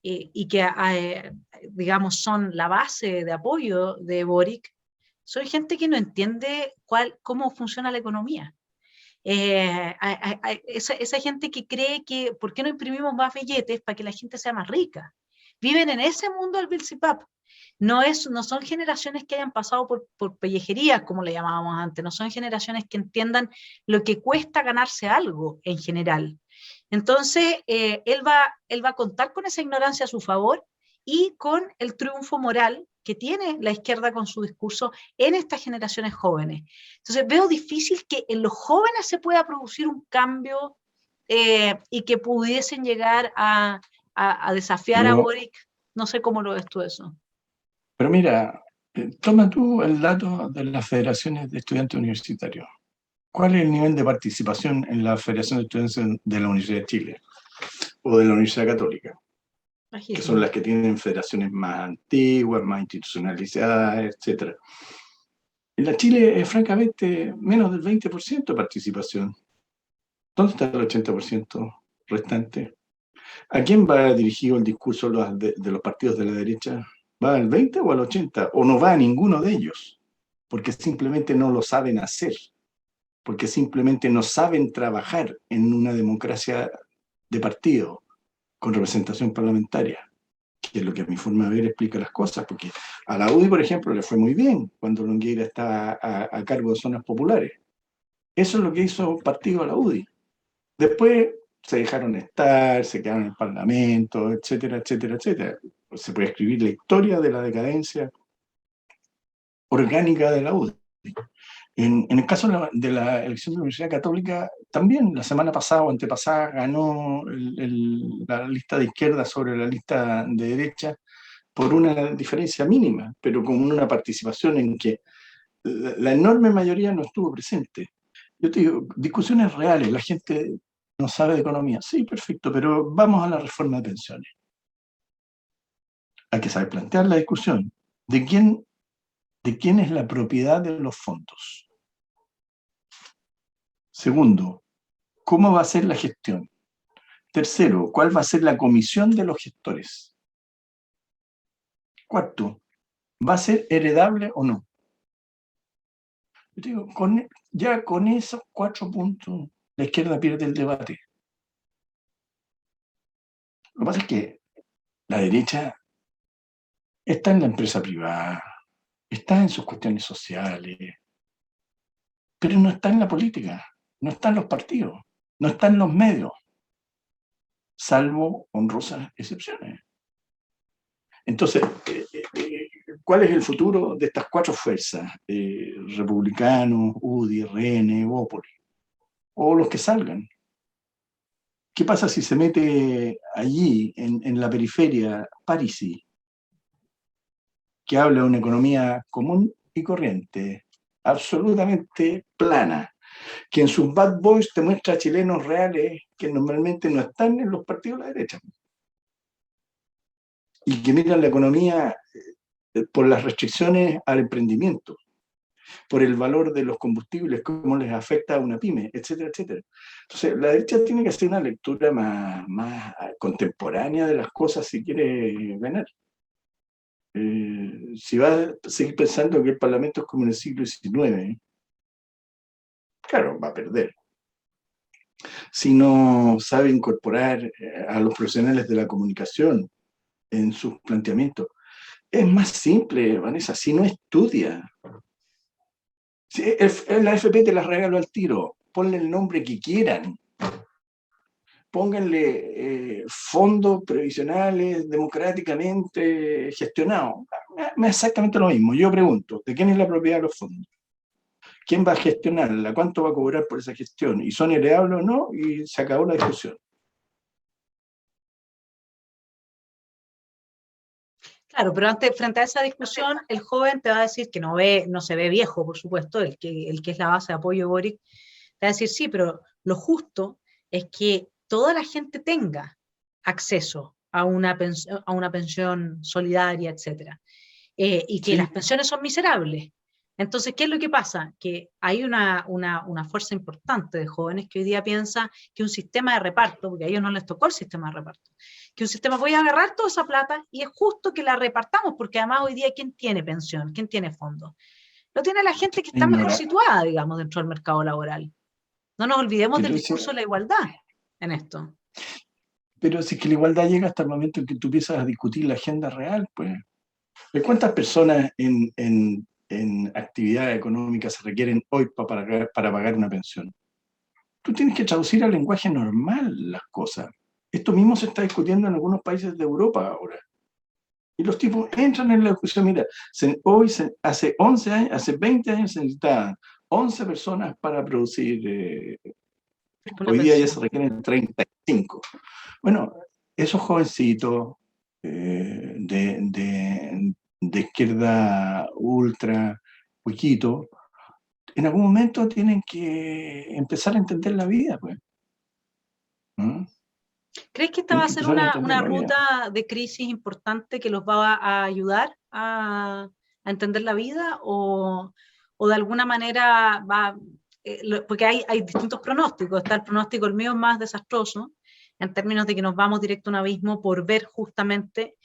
y que, digamos, son la base de apoyo de Boric, son gente que no entiende cómo funciona la economía. Esa gente que cree que, ¿por qué no imprimimos más billetes para que la gente sea más rica? Viven en ese mundo del Bilzipap. no son generaciones que hayan pasado por pellejerías, como le llamábamos antes, no son generaciones que entiendan lo que cuesta ganarse algo en general. Entonces, él va a contar con esa ignorancia a su favor y con el triunfo moral que tiene la izquierda con su discurso en estas generaciones jóvenes. Entonces, veo difícil que en los jóvenes se pueda producir un cambio y que pudiesen llegar a desafiar a Pero, Boric. No sé cómo lo ves tú eso. pero mira, toma tú el dato de las federaciones de estudiantes universitarios. ¿Cuál es el nivel de participación en la Federación de Estudiantes de la Universidad de Chile o de la Universidad Católica? Que son Bajísimo. las que tienen federaciones más antiguas, más institucionalizadas, etcétera. En la Chile es francamente menos del 20% de participación. ¿Dónde está el 80% restante? ¿A quién va dirigido el discurso de los partidos de la derecha? ¿Va al 20 o al 80? ¿O no va a ninguno de ellos? Porque simplemente no lo saben hacer, porque simplemente no saben trabajar en una democracia de partido con representación parlamentaria, que es lo que a mi forma de ver explica las cosas, porque a la UDI, por ejemplo, le fue muy bien cuando Longueira estaba a cargo de zonas populares. Eso es lo que hizo partido a la UDI. Después se dejaron estar, se quedaron en el Parlamento, etcétera, etcétera, etcétera. Se puede escribir la historia de la decadencia orgánica de la UDI. En el caso de la elección de la Universidad Católica, también la semana pasada o antepasada ganó la lista de izquierda sobre la lista de derecha por una diferencia mínima, pero con una participación en que la enorme mayoría no estuvo presente. Yo te digo, discusiones reales, la gente no sabe de economía. Sí, perfecto, pero vamos a la reforma de pensiones. Hay que saber plantear la discusión. De quién es la propiedad de los fondos? Segundo, ¿cómo va a ser la gestión? Tercero, ¿cuál va a ser la comisión de los gestores? Cuarto, ¿va a ser heredable o no? Yo digo, ya con esos 4 puntos, la izquierda pierde el debate. Lo que pasa es que la derecha está en la empresa privada, está en sus cuestiones sociales, pero no está en la política, no está en los partidos, no está en los medios, salvo honrosas excepciones. Entonces, ¿cuál es el futuro de estas 4 fuerzas? Republicanos, UDI, RN, Bópoli, o los que salgan. ¿Qué pasa si se mete allí, en la periferia, Parisi, que habla de una economía común y corriente, absolutamente plana, que en sus bad boys te muestra chilenos reales que normalmente no están en los partidos de la derecha, y que miran la economía por las restricciones al emprendimiento, por el valor de los combustibles, cómo les afecta a una pyme, etcétera, etcétera. Entonces, la derecha tiene que hacer una lectura más contemporánea de las cosas si quiere ganar. Si va a seguir pensando que el Parlamento es como en el siglo XIX, claro, va a perder. Si no sabe incorporar a los profesionales de la comunicación en sus planteamientos, es más simple, Vanessa, si no estudia. Si la FP te la regalo al tiro, ponle el nombre que quieran, pónganle fondos previsionales democráticamente gestionados. Es exactamente lo mismo. Yo pregunto, ¿de quién es la propiedad de los fondos? ¿Quién va a gestionarla? ¿Cuánto va a cobrar por esa gestión? ¿Y son heredables o no? Y se acabó la discusión. Claro, pero antes, frente a esa discusión, el joven te va a decir que no se ve viejo, por supuesto, el que es la base de apoyo de Boric, te va a decir, sí, pero lo justo es que toda la gente tenga acceso a una pensión solidaria, etcétera, y que las Sí, pensiones son miserables. Entonces, ¿qué es lo que pasa? Que hay una fuerza importante de jóvenes que hoy día piensa que un sistema de reparto, porque a ellos no les tocó el sistema de reparto, que un sistema voy a agarrar toda esa plata y es justo que la repartamos, porque además hoy día, ¿quién tiene pensión? ¿Quién tiene fondo? Lo tiene la gente que está mejor ignora. situada, digamos, dentro del mercado laboral. No nos olvidemos del Pero, discurso de la igualdad en esto. pero si es que la igualdad llega hasta el momento en que tú empiezas a discutir la agenda real, pues. ¿De cuántas personas en actividad económica se requieren hoy para pagar una pensión? Tú tienes que traducir al lenguaje normal las cosas. Esto mismo se está discutiendo en algunos países de Europa ahora. Y los tipos entran en la discusión. Mira, hace 11 años, hace 20 años se necesitaban 11 personas para producir. Una Hoy día ya se pensión. requieren 35. Bueno, esos jovencitos de izquierda ultra, poquito, en algún momento tienen que empezar a entender la vida, pues. ¿Mm? ¿Crees que esta va Tienen a que ser empezar a entender una la vida. ruta de crisis importante que los va a ayudar a entender la vida? O de alguna manera va, porque hay distintos pronósticos, está el pronóstico, el mío es más desastroso, en términos de que nos vamos directo a un abismo por ver justamente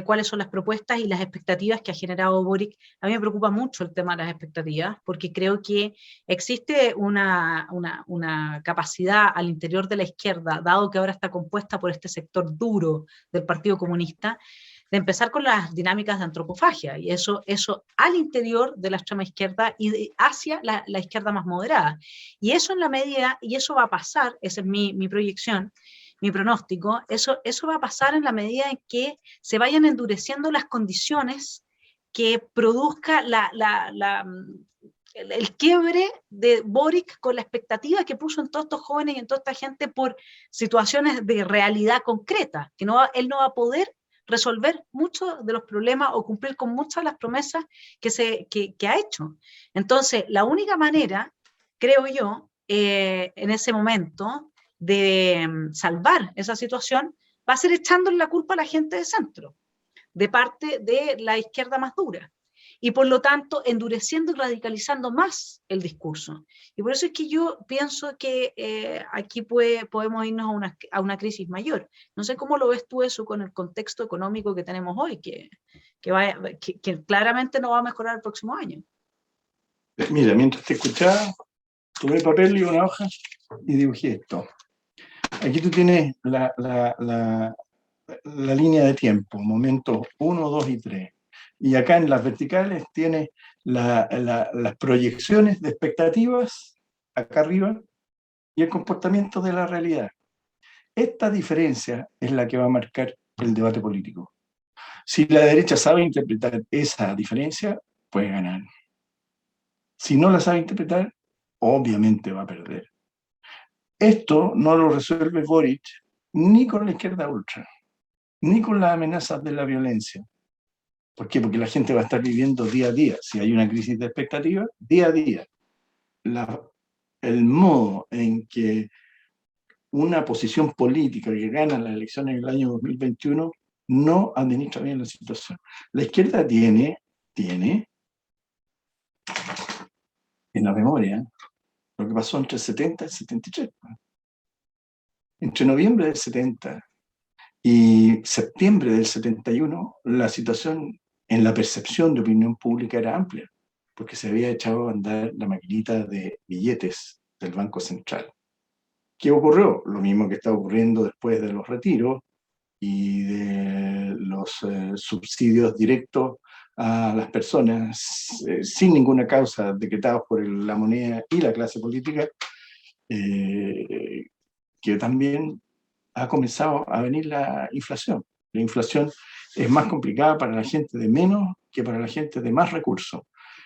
cuáles son las propuestas y las expectativas que ha generado Boric. A mí me preocupa mucho el tema de las expectativas, porque creo que existe una capacidad al interior de la izquierda, dado que ahora está compuesta por este sector duro del Partido Comunista, de empezar con las dinámicas de antropofagia, y eso al interior de la extrema izquierda y hacia la izquierda más moderada. Y eso en la medida, y eso va a pasar, esa es mi proyección, mi pronóstico, eso va a pasar en la medida en que se vayan endureciendo las condiciones que produzca el quiebre de Boric con la expectativa que puso en todos estos jóvenes y en toda esta gente por situaciones de realidad concreta, que él no va a poder resolver muchos de los problemas o cumplir con muchas de las promesas que ha hecho. Entonces, la única manera, creo yo, en ese momento de salvar esa situación va a ser echándole la culpa a la gente de centro, de parte de la izquierda más dura, y por lo tanto endureciendo y radicalizando más el discurso. Y por eso es que yo pienso que aquí podemos irnos a una crisis mayor. No sé cómo lo ves tú eso con el contexto económico que tenemos hoy, que claramente no va a mejorar el próximo año. Mira, mientras te escuchaba, tomé papel y una hoja y dibujé esto. Aquí tú tienes la línea de tiempo, momentos 1, 2 y 3. Y acá en las verticales tienes las proyecciones de expectativas, acá arriba, y el comportamiento de la realidad. Esta diferencia es la que va a marcar el debate político. Si la derecha sabe interpretar esa diferencia, puede ganar. Si no la sabe interpretar, obviamente va a perder. Esto no lo resuelve Boric ni con la izquierda ultra, ni con las amenazas de la violencia. ¿Por qué? Porque la gente va a estar viviendo día a día. Si hay una crisis de expectativa, día a día. El modo en que una posición política que gana las elecciones en el año 2021 no administra bien la situación. La izquierda tiene en la memoria lo que pasó entre el 70 y el 73. Entre noviembre del 70 y septiembre del 71, la situación en la percepción de opinión pública era amplia, porque se había echado a andar la maquinita de billetes del Banco Central. ¿Qué ocurrió? Lo mismo que está ocurriendo después de los retiros y de los subsidios directos a las personas sin ninguna causa decretados por la moneda y la clase política, que también ha comenzado a venir la inflación. La inflación es más complicada para la gente de menos que para la gente de más recursos.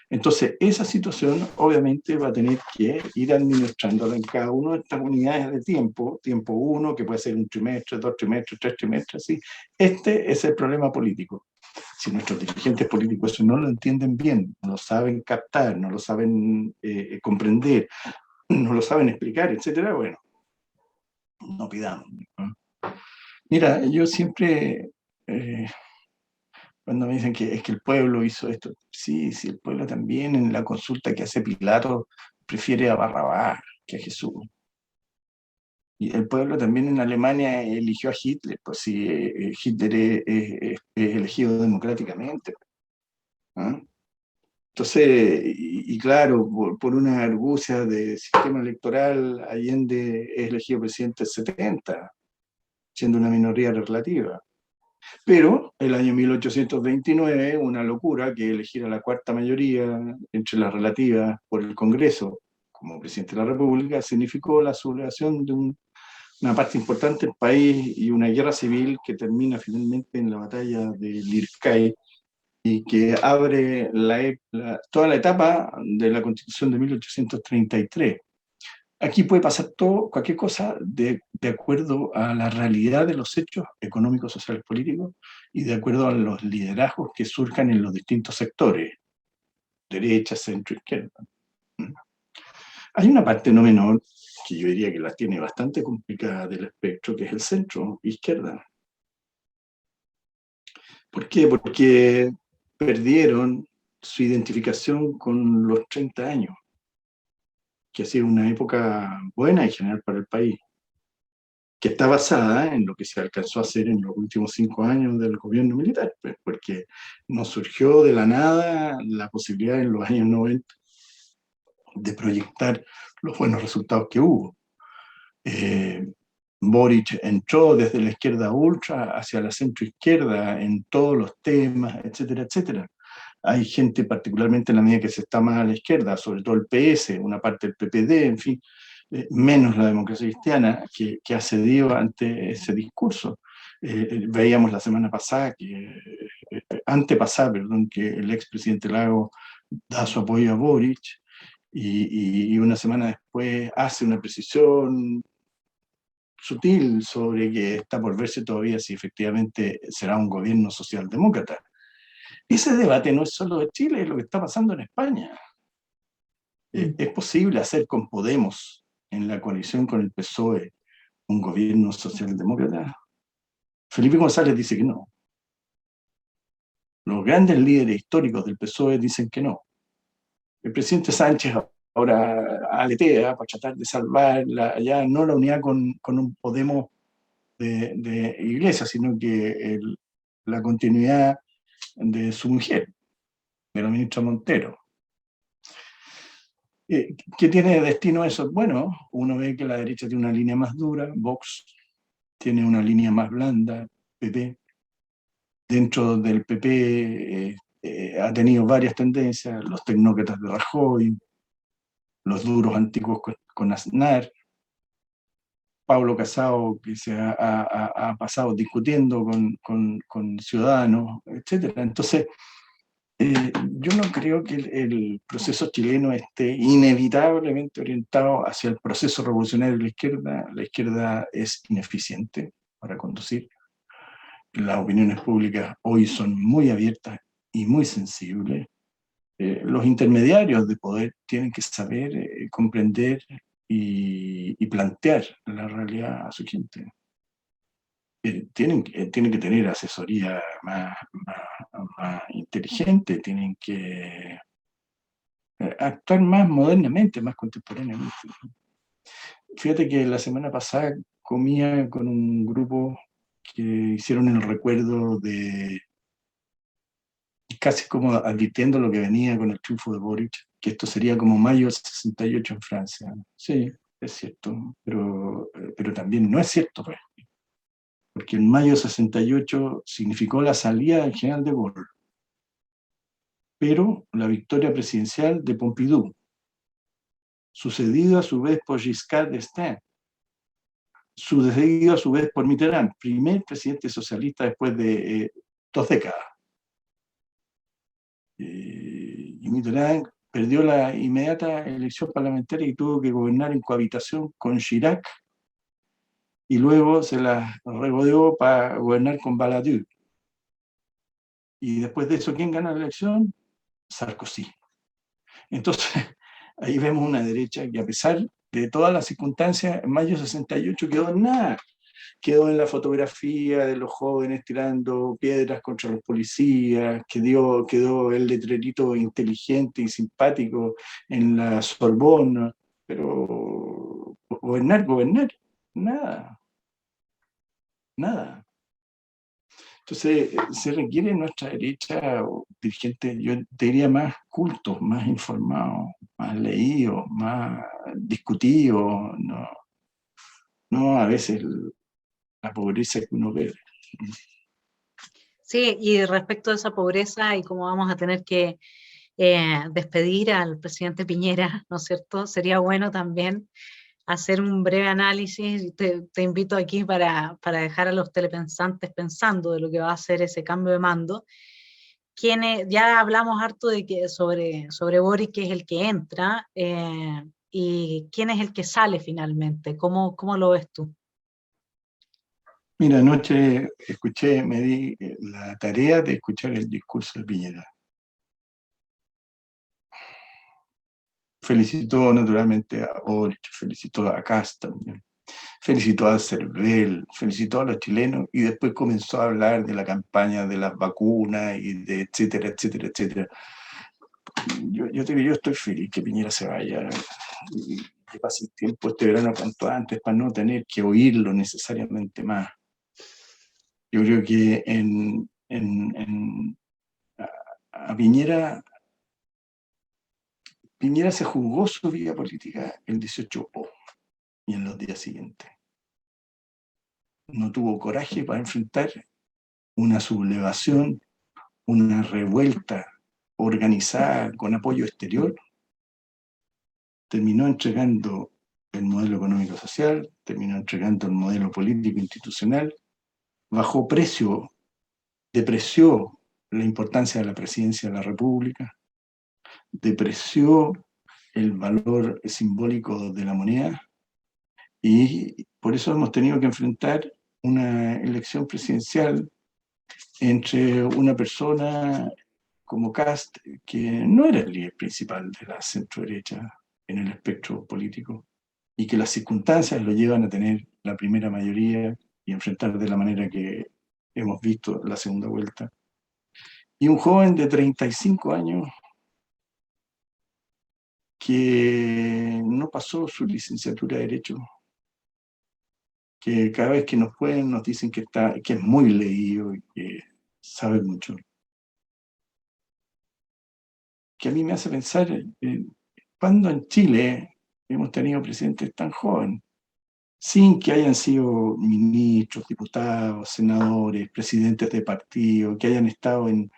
Entonces, esa situación obviamente va a tener que ir administrándola en cada una de estas unidades de tiempo, tiempo 1, que puede ser un trimestre, 2 trimestres, 3 trimestres, ¿sí? Este es el problema político. Si nuestros dirigentes políticos eso no lo entienden bien, no lo saben captar, no lo saben comprender, no lo saben explicar, etcétera, bueno, no pidamos, ¿no? Mira, yo siempre, cuando me dicen que es que el pueblo hizo esto, sí, sí, el pueblo también en la consulta que hace Pilato prefiere a Barrabás que a Jesús. Y el pueblo también en Alemania eligió a Hitler, pues sí, Hitler es elegido democráticamente. ¿Ah? Entonces, y claro, por una argucia de sistema electoral, Allende es elegido presidente del 70, siendo una minoría relativa. Pero el año 1829, una locura que elegir a la cuarta mayoría entre las relativas por el Congreso como presidente de la República, significó la sublevación de una parte importante del país y una guerra civil que termina finalmente en la batalla de Lircay y que abre toda la etapa de la Constitución de 1833. Aquí puede pasar todo, cualquier cosa de acuerdo a la realidad de los hechos económicos, sociales, políticos y de acuerdo a los liderazgos que surjan en los distintos sectores, derecha, centro, izquierda. Hay una parte no menor que yo diría que la tiene bastante complicada del espectro, que es el centro, izquierda. ¿Por qué? Porque perdieron su identificación con los 30 años, que ha sido una época buena en general para el país, que está basada en lo que se alcanzó a hacer en los últimos 5 años del gobierno militar, pues, porque no surgió de la nada la posibilidad en los años 90 de proyectar los buenos resultados que hubo. Boric entró desde la izquierda ultra hacia la centroizquierda en todos los temas, etcétera, etcétera. Hay gente, particularmente en la medida que se está más a la izquierda, sobre todo el PS, una parte del PPD, en fin, menos la democracia cristiana, que ha cedido ante ese discurso. Veíamos la semana pasada, antepasada, perdón, que el expresidente Lago da su apoyo a Boric y una semana después hace una precisión sutil sobre que está por verse todavía si efectivamente será un gobierno socialdemócrata. Ese debate no es solo de Chile, es lo que está pasando en España. ¿Es posible hacer con Podemos, en la coalición con el PSOE, un gobierno socialdemócrata? Felipe González dice que no. Los grandes líderes históricos del PSOE dicen que no. El presidente Sánchez ahora aletea para tratar de salvar ya no la unidad con un Podemos de Iglesia, sino que la continuidad de su mujer, de la ministra Montero. ¿Qué tiene de destino eso? Bueno, uno ve que la derecha tiene una línea más dura, Vox tiene una línea más blanda, PP. Dentro del PP ha tenido varias tendencias, los tecnócratas de Rajoy, los duros antiguos con Aznar, Pablo Casado, que se ha pasado discutiendo con Ciudadanos, etc. Entonces, yo no creo que el proceso chileno esté inevitablemente orientado hacia el proceso revolucionario de la izquierda. La izquierda es ineficiente para conducir. Las opiniones públicas hoy son muy abiertas y muy sensibles. Los intermediarios de poder tienen que saber comprender y plantear la realidad a su gente. Tienen que tener asesoría más inteligente, tienen que actuar más modernamente, más contemporáneamente. Fíjate que la semana pasada comía con un grupo que hicieron el recuerdo de, casi como advirtiendo lo que venía con el triunfo de Boric, que esto sería como mayo del 68 en Francia. Sí, es cierto, pero también no es cierto, pues, porque en mayo del 68 significó la salida del general de Gaulle, pero la victoria presidencial de Pompidou, sucedido a su vez por Giscard d'Estaing, sucedido a su vez por Mitterrand, primer presidente socialista después de 2 décadas. Y Mitterrand perdió la inmediata elección parlamentaria y tuvo que gobernar en cohabitación con Chirac, y luego se la regodeó para gobernar con Balladur. Y después de eso, ¿quién gana la elección? Sarkozy. Entonces, ahí vemos una derecha que, a pesar de todas las circunstancias, en mayo de 68 quedó en nada. Quedó en la fotografía de los jóvenes tirando piedras contra los policías, quedó el letrerito inteligente y simpático en la Sorbona, pero gobernar, nada, nada. Entonces, se requiere en nuestra derecha dirigentes, yo diría, más cultos, más informados, más leídos, más discutidos, no a veces la pobreza que uno ve. Sí, y respecto a esa pobreza y cómo vamos a tener que despedir al presidente Piñera, ¿no es cierto? Sería bueno también hacer un breve análisis. Y te invito aquí para dejar a los telepensantes pensando de lo que va a ser ese cambio de mando. Ya hablamos harto sobre Boric, que es el que entra, y quién es el que sale finalmente. ¿Cómo lo ves tú? Mira, anoche escuché, me di la tarea de escuchar el discurso de Piñera. Felicitó naturalmente a Boric, felicitó a Kast también, felicitó a Cervel, felicitó a los chilenos y después comenzó a hablar de la campaña de las vacunas y de etcétera, etcétera, etcétera. Yo estoy feliz que Piñera se vaya y que pase el tiempo este verano cuanto antes para no tener que oírlo necesariamente más. Yo creo que a Piñera se jugó su vida política el 18O y en los días siguientes. No tuvo coraje para enfrentar una sublevación, una revuelta organizada con apoyo exterior. Terminó entregando el modelo económico-social, terminó entregando el modelo político-institucional, bajó precio, depreció la importancia de la presidencia de la República, depreció el valor simbólico de la moneda y por eso hemos tenido que enfrentar una elección presidencial entre una persona como Kast, que no era el líder principal de la centroderecha en el espectro político, y que las circunstancias lo llevan a tener la primera mayoría y enfrentar de la manera que hemos visto la segunda vuelta. Y un joven de 35 años que no pasó su licenciatura de Derecho, que cada vez que nos pueden nos dicen que es muy leído y que sabe mucho. Que a mí me hace pensar, cuando en Chile hemos tenido presidentes tan jóvenes, sin que hayan sido ministros, diputados, senadores, presidentes de partido, que hayan estado en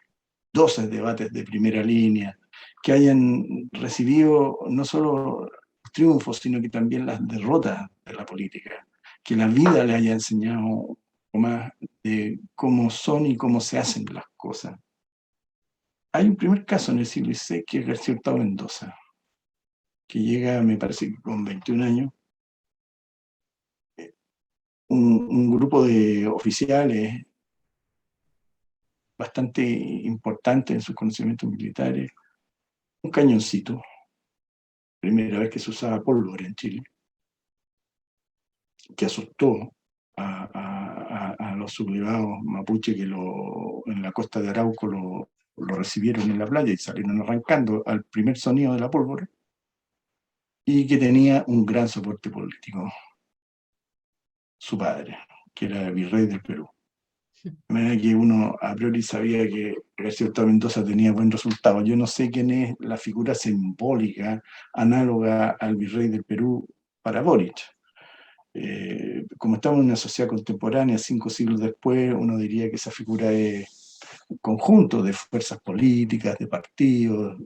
12 debates de primera línea, que hayan recibido no solo triunfos, sino que también las derrotas de la política, que la vida le haya enseñado más de cómo son y cómo se hacen las cosas. Hay un primer caso en el siglo XVI que es García Hurtado Mendoza, que llega, me parece que con 21 años, un grupo de oficiales bastante importante en sus conocimientos militares, un cañoncito, primera vez que se usaba pólvora en Chile, que asustó a los sublevados mapuche que en la costa de Arauco lo recibieron en la playa y salieron arrancando al primer sonido de la pólvora, y que tenía un gran soporte político, su padre, que era virrey del Perú. De manera que uno a priori sabía que García Hurtado Mendoza tenía buen resultado. Yo no sé quién es la figura simbólica análoga al virrey del Perú para Boric. Como estamos en una sociedad contemporánea, 5 siglos después, uno diría que esa figura es un conjunto de fuerzas políticas, de partidos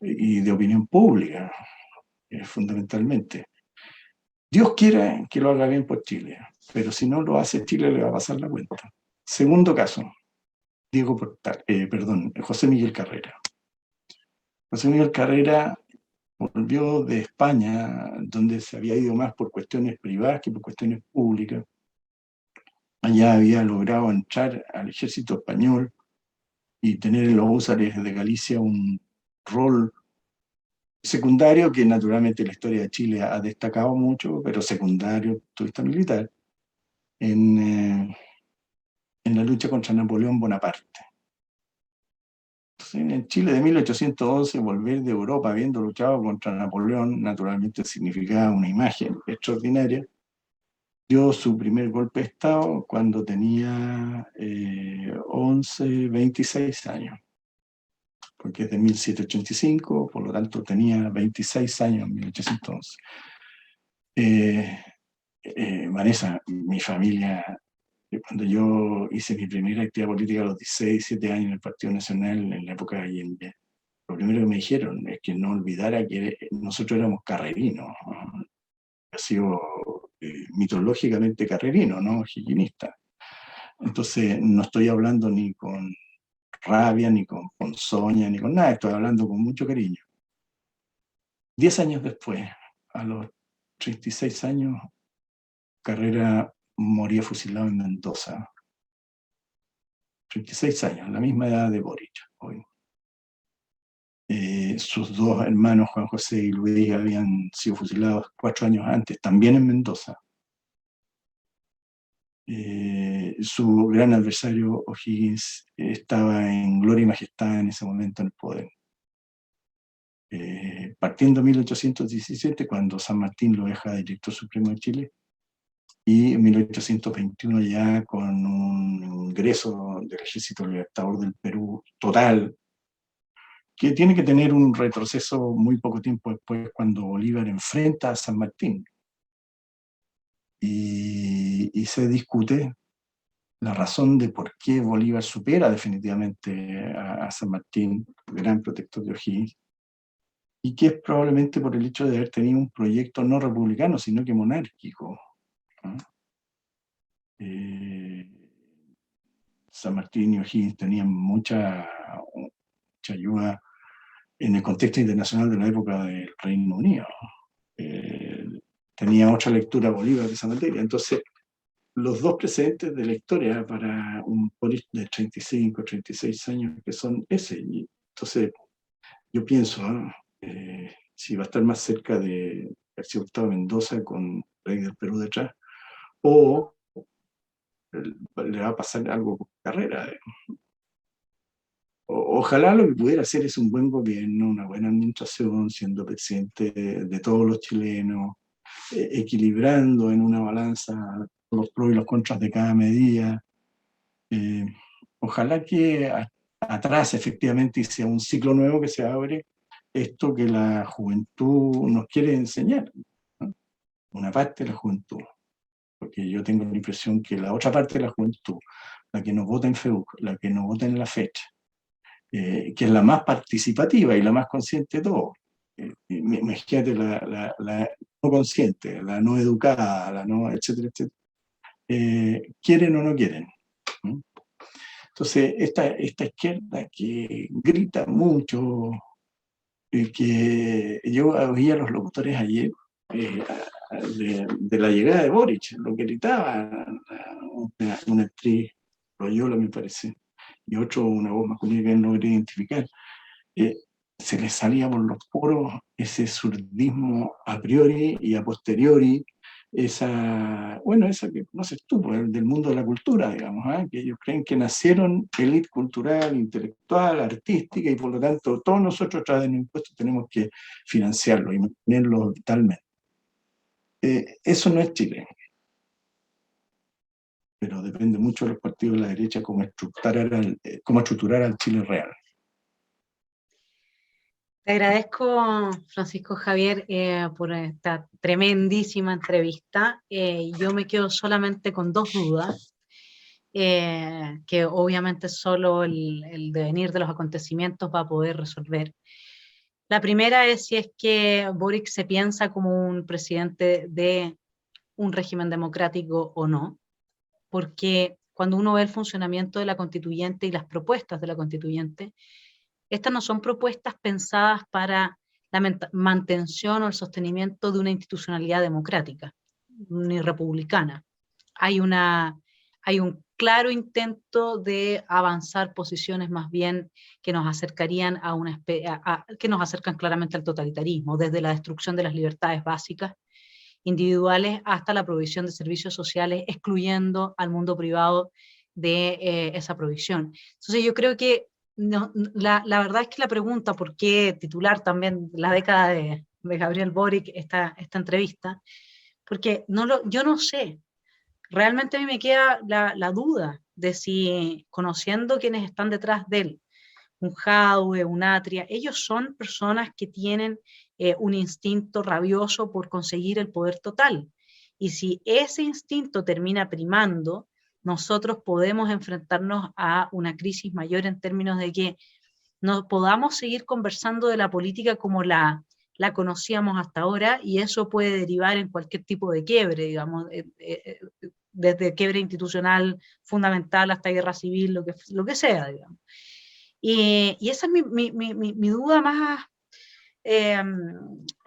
y de opinión pública, fundamentalmente. Dios quiera que lo haga bien por Chile, pero si no lo hace Chile le va a pasar la cuenta. Segundo caso, José Miguel Carrera. José Miguel Carrera volvió de España, donde se había ido más por cuestiones privadas que por cuestiones públicas. Allá había logrado entrar al ejército español y tener en los húsares de Galicia un rol secundario que naturalmente la historia de Chile ha destacado mucho, pero secundario, turista militar, en la lucha contra Napoleón Bonaparte. Entonces, en Chile de 1811, volver de Europa habiendo luchado contra Napoleón, naturalmente significaba una imagen extraordinaria. Dio su primer golpe de Estado cuando tenía 11, 26 años, porque es de 1785, por lo tanto tenía 26 años en 1811. Vanessa, mi familia Cuando yo hice mi primera actividad política a los 16, 17 años en el Partido Nacional, en la época de Allende, lo primero que me dijeron es que no olvidara que nosotros éramos carrerinos, ¿no? Ha sido mitológicamente carrerino, ¿no? Higinista. Entonces, no estoy hablando ni con rabia, ni con ponzoña, ni con nada, estoy hablando con mucho cariño. 10 años después, a los 36 años, Carrera moría fusilado en Mendoza. 36 años, la misma edad de Boric hoy. Sus dos hermanos, Juan José y Luis, habían sido fusilados 4 años antes, también en Mendoza. Su gran adversario, O'Higgins, estaba en gloria y majestad en ese momento en el poder. Partiendo en 1817, cuando San Martín lo deja director supremo de Chile, y en 1821 ya con un ingreso del Ejército Libertador del Perú total, que tiene que tener un retroceso muy poco tiempo después cuando Bolívar enfrenta a San Martín. Y se discute la razón de por qué Bolívar supera definitivamente a San Martín, gran protector de O'Higgins, y que es probablemente por el hecho de haber tenido un proyecto no republicano, sino que monárquico, ¿no? San Martín y O'Higgins tenían mucha ayuda en el contexto internacional de la época del Reino Unido. Tenía otra lectura Bolívar de esa materia. Entonces, los dos precedentes de la historia para un Boric de 35, 36 años, que son ese. Y entonces, yo pienso, si va a estar más cerca de García Hurtado Mendoza con Rey del Perú detrás, o le va a pasar algo con Carrera. Ojalá lo que pudiera hacer es un buen gobierno, una buena administración, siendo presidente de todos los chilenos, equilibrando en una balanza los pros y los contras de cada medida. Ojalá que atrás efectivamente y sea un ciclo nuevo que se abre, esto que la juventud nos quiere enseñar, ¿no? Una parte de la juventud, porque yo tengo la impresión que la otra parte de la juventud, la que nos vota en FEUC, la que nos vota en la fecha, que es la más participativa y la más consciente de todo. Imagínate la no consciente, la no educada, la no, etcétera, etcétera. ¿Quieren o no quieren? ¿No? Entonces, esta izquierda que grita mucho, que yo oía a los locutores ayer de la llegada de Boric, lo que gritaba una actriz, Loyola me parece, y otro, una voz masculina que no quería identificar, se les salía por los poros ese surdismo a priori y a posteriori, esa que conoces tú, pues, del mundo de la cultura, digamos, ¿eh? Que ellos creen que nacieron élite cultural, intelectual, artística, y por lo tanto todos nosotros a través de los impuestos tenemos que financiarlo y mantenerlo vitalmente. Eso no es Chile, pero depende mucho de los partidos de la derecha cómo estructurar al Chile real. Te agradezco, Francisco Javier, por esta tremendísima entrevista. Yo me quedo solamente con dos dudas, que obviamente solo el devenir de los acontecimientos va a poder resolver. La primera es si es que Boric se piensa como un presidente de un régimen democrático o no, porque cuando uno ve el funcionamiento de la constituyente y las propuestas de la constituyente, estas no son propuestas pensadas para la mantención o el sostenimiento de una institucionalidad democrática ni republicana. Hay un claro intento de avanzar posiciones más bien que nos acercarían que nos acercan claramente al totalitarismo, desde la destrucción de las libertades básicas individuales hasta la provisión de servicios sociales, excluyendo al mundo privado de esa provisión. Entonces yo creo que la verdad es que la pregunta, ¿por qué titular también la década de Gabriel Boric esta entrevista? Porque yo no sé, realmente a mí me queda la duda de si, conociendo quienes están detrás de él, un Jadwe, un Atria, ellos son personas que tienen un instinto rabioso por conseguir el poder total. Y si ese instinto termina primando, nosotros podemos enfrentarnos a una crisis mayor en términos de que no podamos seguir conversando de la política como la conocíamos hasta ahora, y eso puede derivar en cualquier tipo de quiebre, digamos, desde quiebre institucional fundamental hasta guerra civil, lo que sea, digamos. Y esa es mi duda más, eh,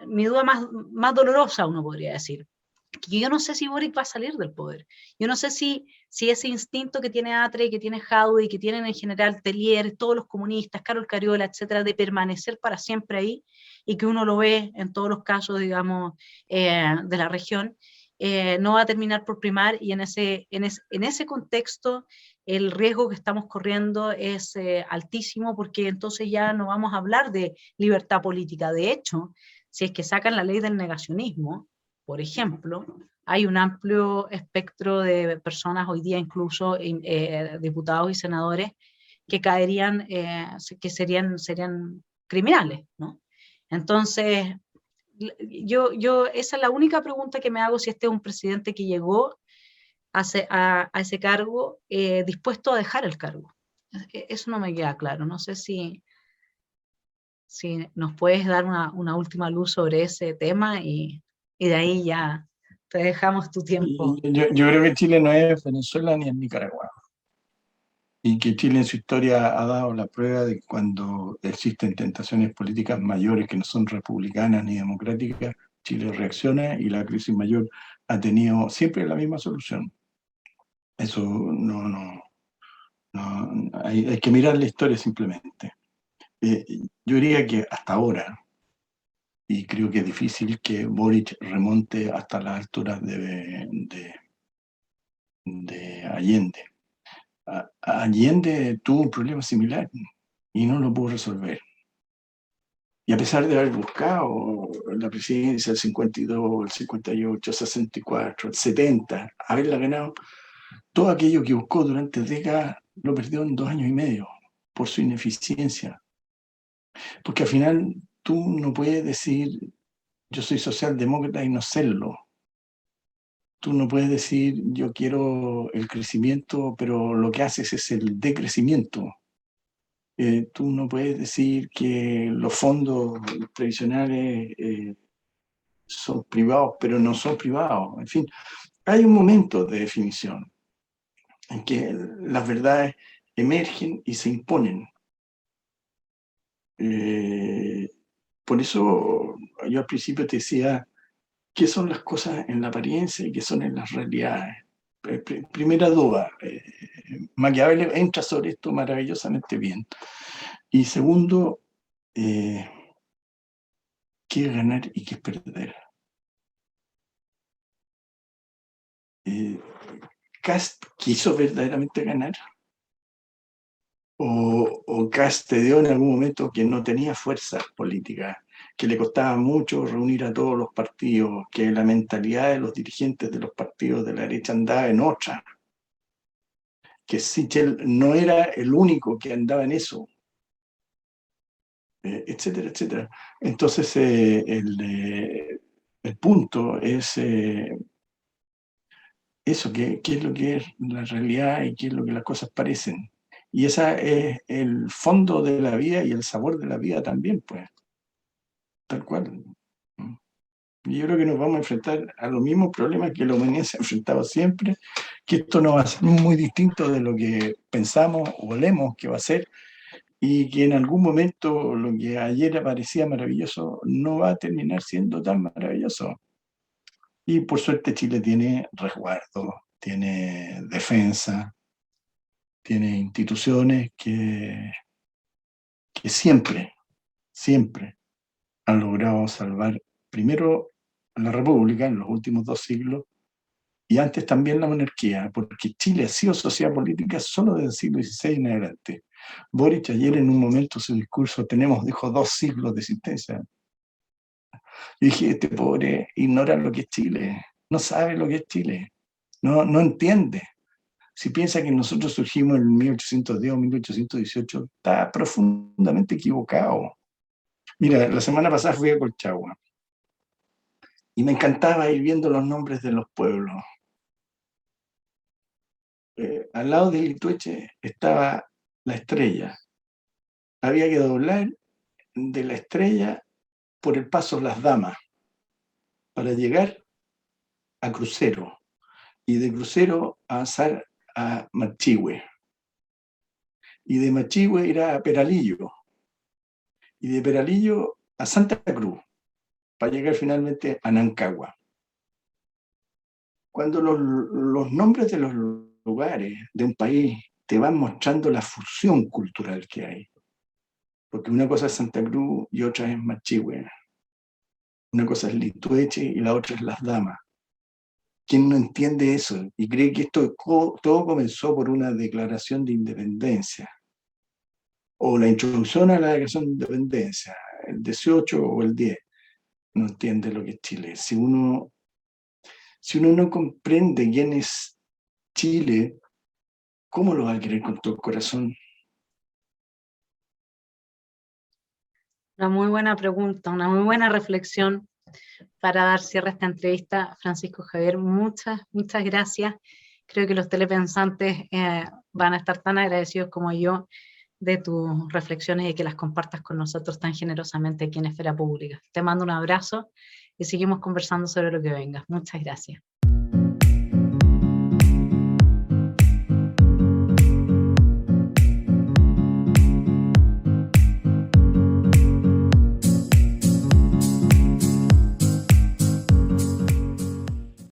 más dolorosa, uno podría decir. Que yo no sé si Boric va a salir del poder. Yo no sé si ese instinto que tiene Atre, que tiene Jaude, que tienen en general Tellier, todos los comunistas, Carol Cariola, etcétera, de permanecer para siempre ahí, y que uno lo ve en todos los casos, digamos, de la región, no va a terminar por primar, y en ese contexto el riesgo que estamos corriendo es altísimo, porque entonces ya no vamos a hablar de libertad política. De hecho, si es que sacan la ley del negacionismo, por ejemplo, hay un amplio espectro de personas hoy día, incluso diputados y senadores, que caerían, que serían criminales, ¿no? Entonces, esa es la única pregunta que me hago, si este es un presidente que llegó a ese cargo dispuesto a dejar el cargo. Eso no me queda claro. No sé si nos puedes dar una última luz sobre ese tema, y de ahí ya te dejamos tu tiempo. Yo creo que Chile no es Venezuela ni es Nicaragua. Y que Chile en su historia ha dado la prueba de que cuando existen tentaciones políticas mayores que no son republicanas ni democráticas, Chile reacciona, y la crisis mayor ha tenido siempre la misma solución. Eso hay que mirar la historia simplemente. Yo diría que hasta ahora, y creo que es difícil que Boric remonte hasta las alturas de Allende. Allende tuvo un problema similar y no lo pudo resolver. Y a pesar de haber buscado la presidencia del 52, el 58, el 64, el 70, haberla ganado, todo aquello que buscó durante décadas lo perdió en 2 años y medio por su ineficiencia. Porque al final tú no puedes decir yo soy socialdemócrata y no serlo. Tú no puedes decir yo quiero el crecimiento, pero lo que haces es el decrecimiento. Tú no puedes decir que los fondos previsionales son privados, pero no son privados. En fin, hay un momento de definición en que las verdades emergen y se imponen. Por eso yo al principio te decía qué son las cosas en la apariencia y qué son en las realidades. Primera duda, Maquiavelo entra sobre esto maravillosamente bien. Y segundo, qué es ganar y qué es perder. ¿Kast quiso verdaderamente ganar? ¿O Kast te dio en algún momento que no tenía fuerza política, que le costaba mucho reunir a todos los partidos, que la mentalidad de los dirigentes de los partidos de la derecha andaba en otra, que Sichel no era el único que andaba en eso, etcétera, etcétera? Entonces, el punto es eso, qué es lo que es la realidad y qué es lo que las cosas parecen. Y ese es el fondo de la vida y el sabor de la vida también, pues, tal cual. Y yo creo que nos vamos a enfrentar a los mismos problemas que la humanidad se ha enfrentado siempre, que esto no va a ser muy distinto de lo que pensamos o olemos que va a ser, y que en algún momento lo que ayer parecía maravilloso no va a terminar siendo tan maravilloso. Y por suerte Chile tiene resguardo, tiene defensa, tiene instituciones que siempre han logrado salvar primero la República en los últimos 2 siglos, y antes también la monarquía, porque Chile ha sido sociedad política solo desde el siglo XVI en adelante. Boric ayer en un momento su discurso dijo 2 siglos de existencia. Yo dije, este pobre ignora lo que es Chile, no sabe lo que es Chile, no entiende. Si piensa que nosotros surgimos en 1810 o 1818, está profundamente equivocado. Mira, la semana pasada fui a Colchagua y me encantaba ir viendo los nombres de los pueblos. al lado de Litueche estaba la Estrella. Había que doblar de la Estrella por el paso Las Damas para llegar a Crucero, y de Crucero avanzar a Machihue, y de Machihue ir a Peralillo, y de Peralillo a Santa Cruz, para llegar finalmente a Nancagua. Cuando los nombres de los lugares de un país te van mostrando la fusión cultural que hay, porque una cosa es Santa Cruz y otra es Machihue, una cosa es Litueche y la otra es Las Damas. ¿Quién no entiende eso y cree que esto todo comenzó por una declaración de independencia o la introducción a la declaración de independencia, el 18 o el 10? No entiende lo que es Chile. Si uno no comprende quién es Chile, ¿cómo lo va a querer con todo el corazón? Una muy buena pregunta, una muy buena reflexión para dar cierre a esta entrevista. Francisco Javier, muchas gracias. Creo que los telepensantes van a estar tan agradecidos como yo de tus reflexiones y que las compartas con nosotros tan generosamente aquí en Esfera Pública. Te mando un abrazo y seguimos conversando sobre lo que venga. Muchas gracias.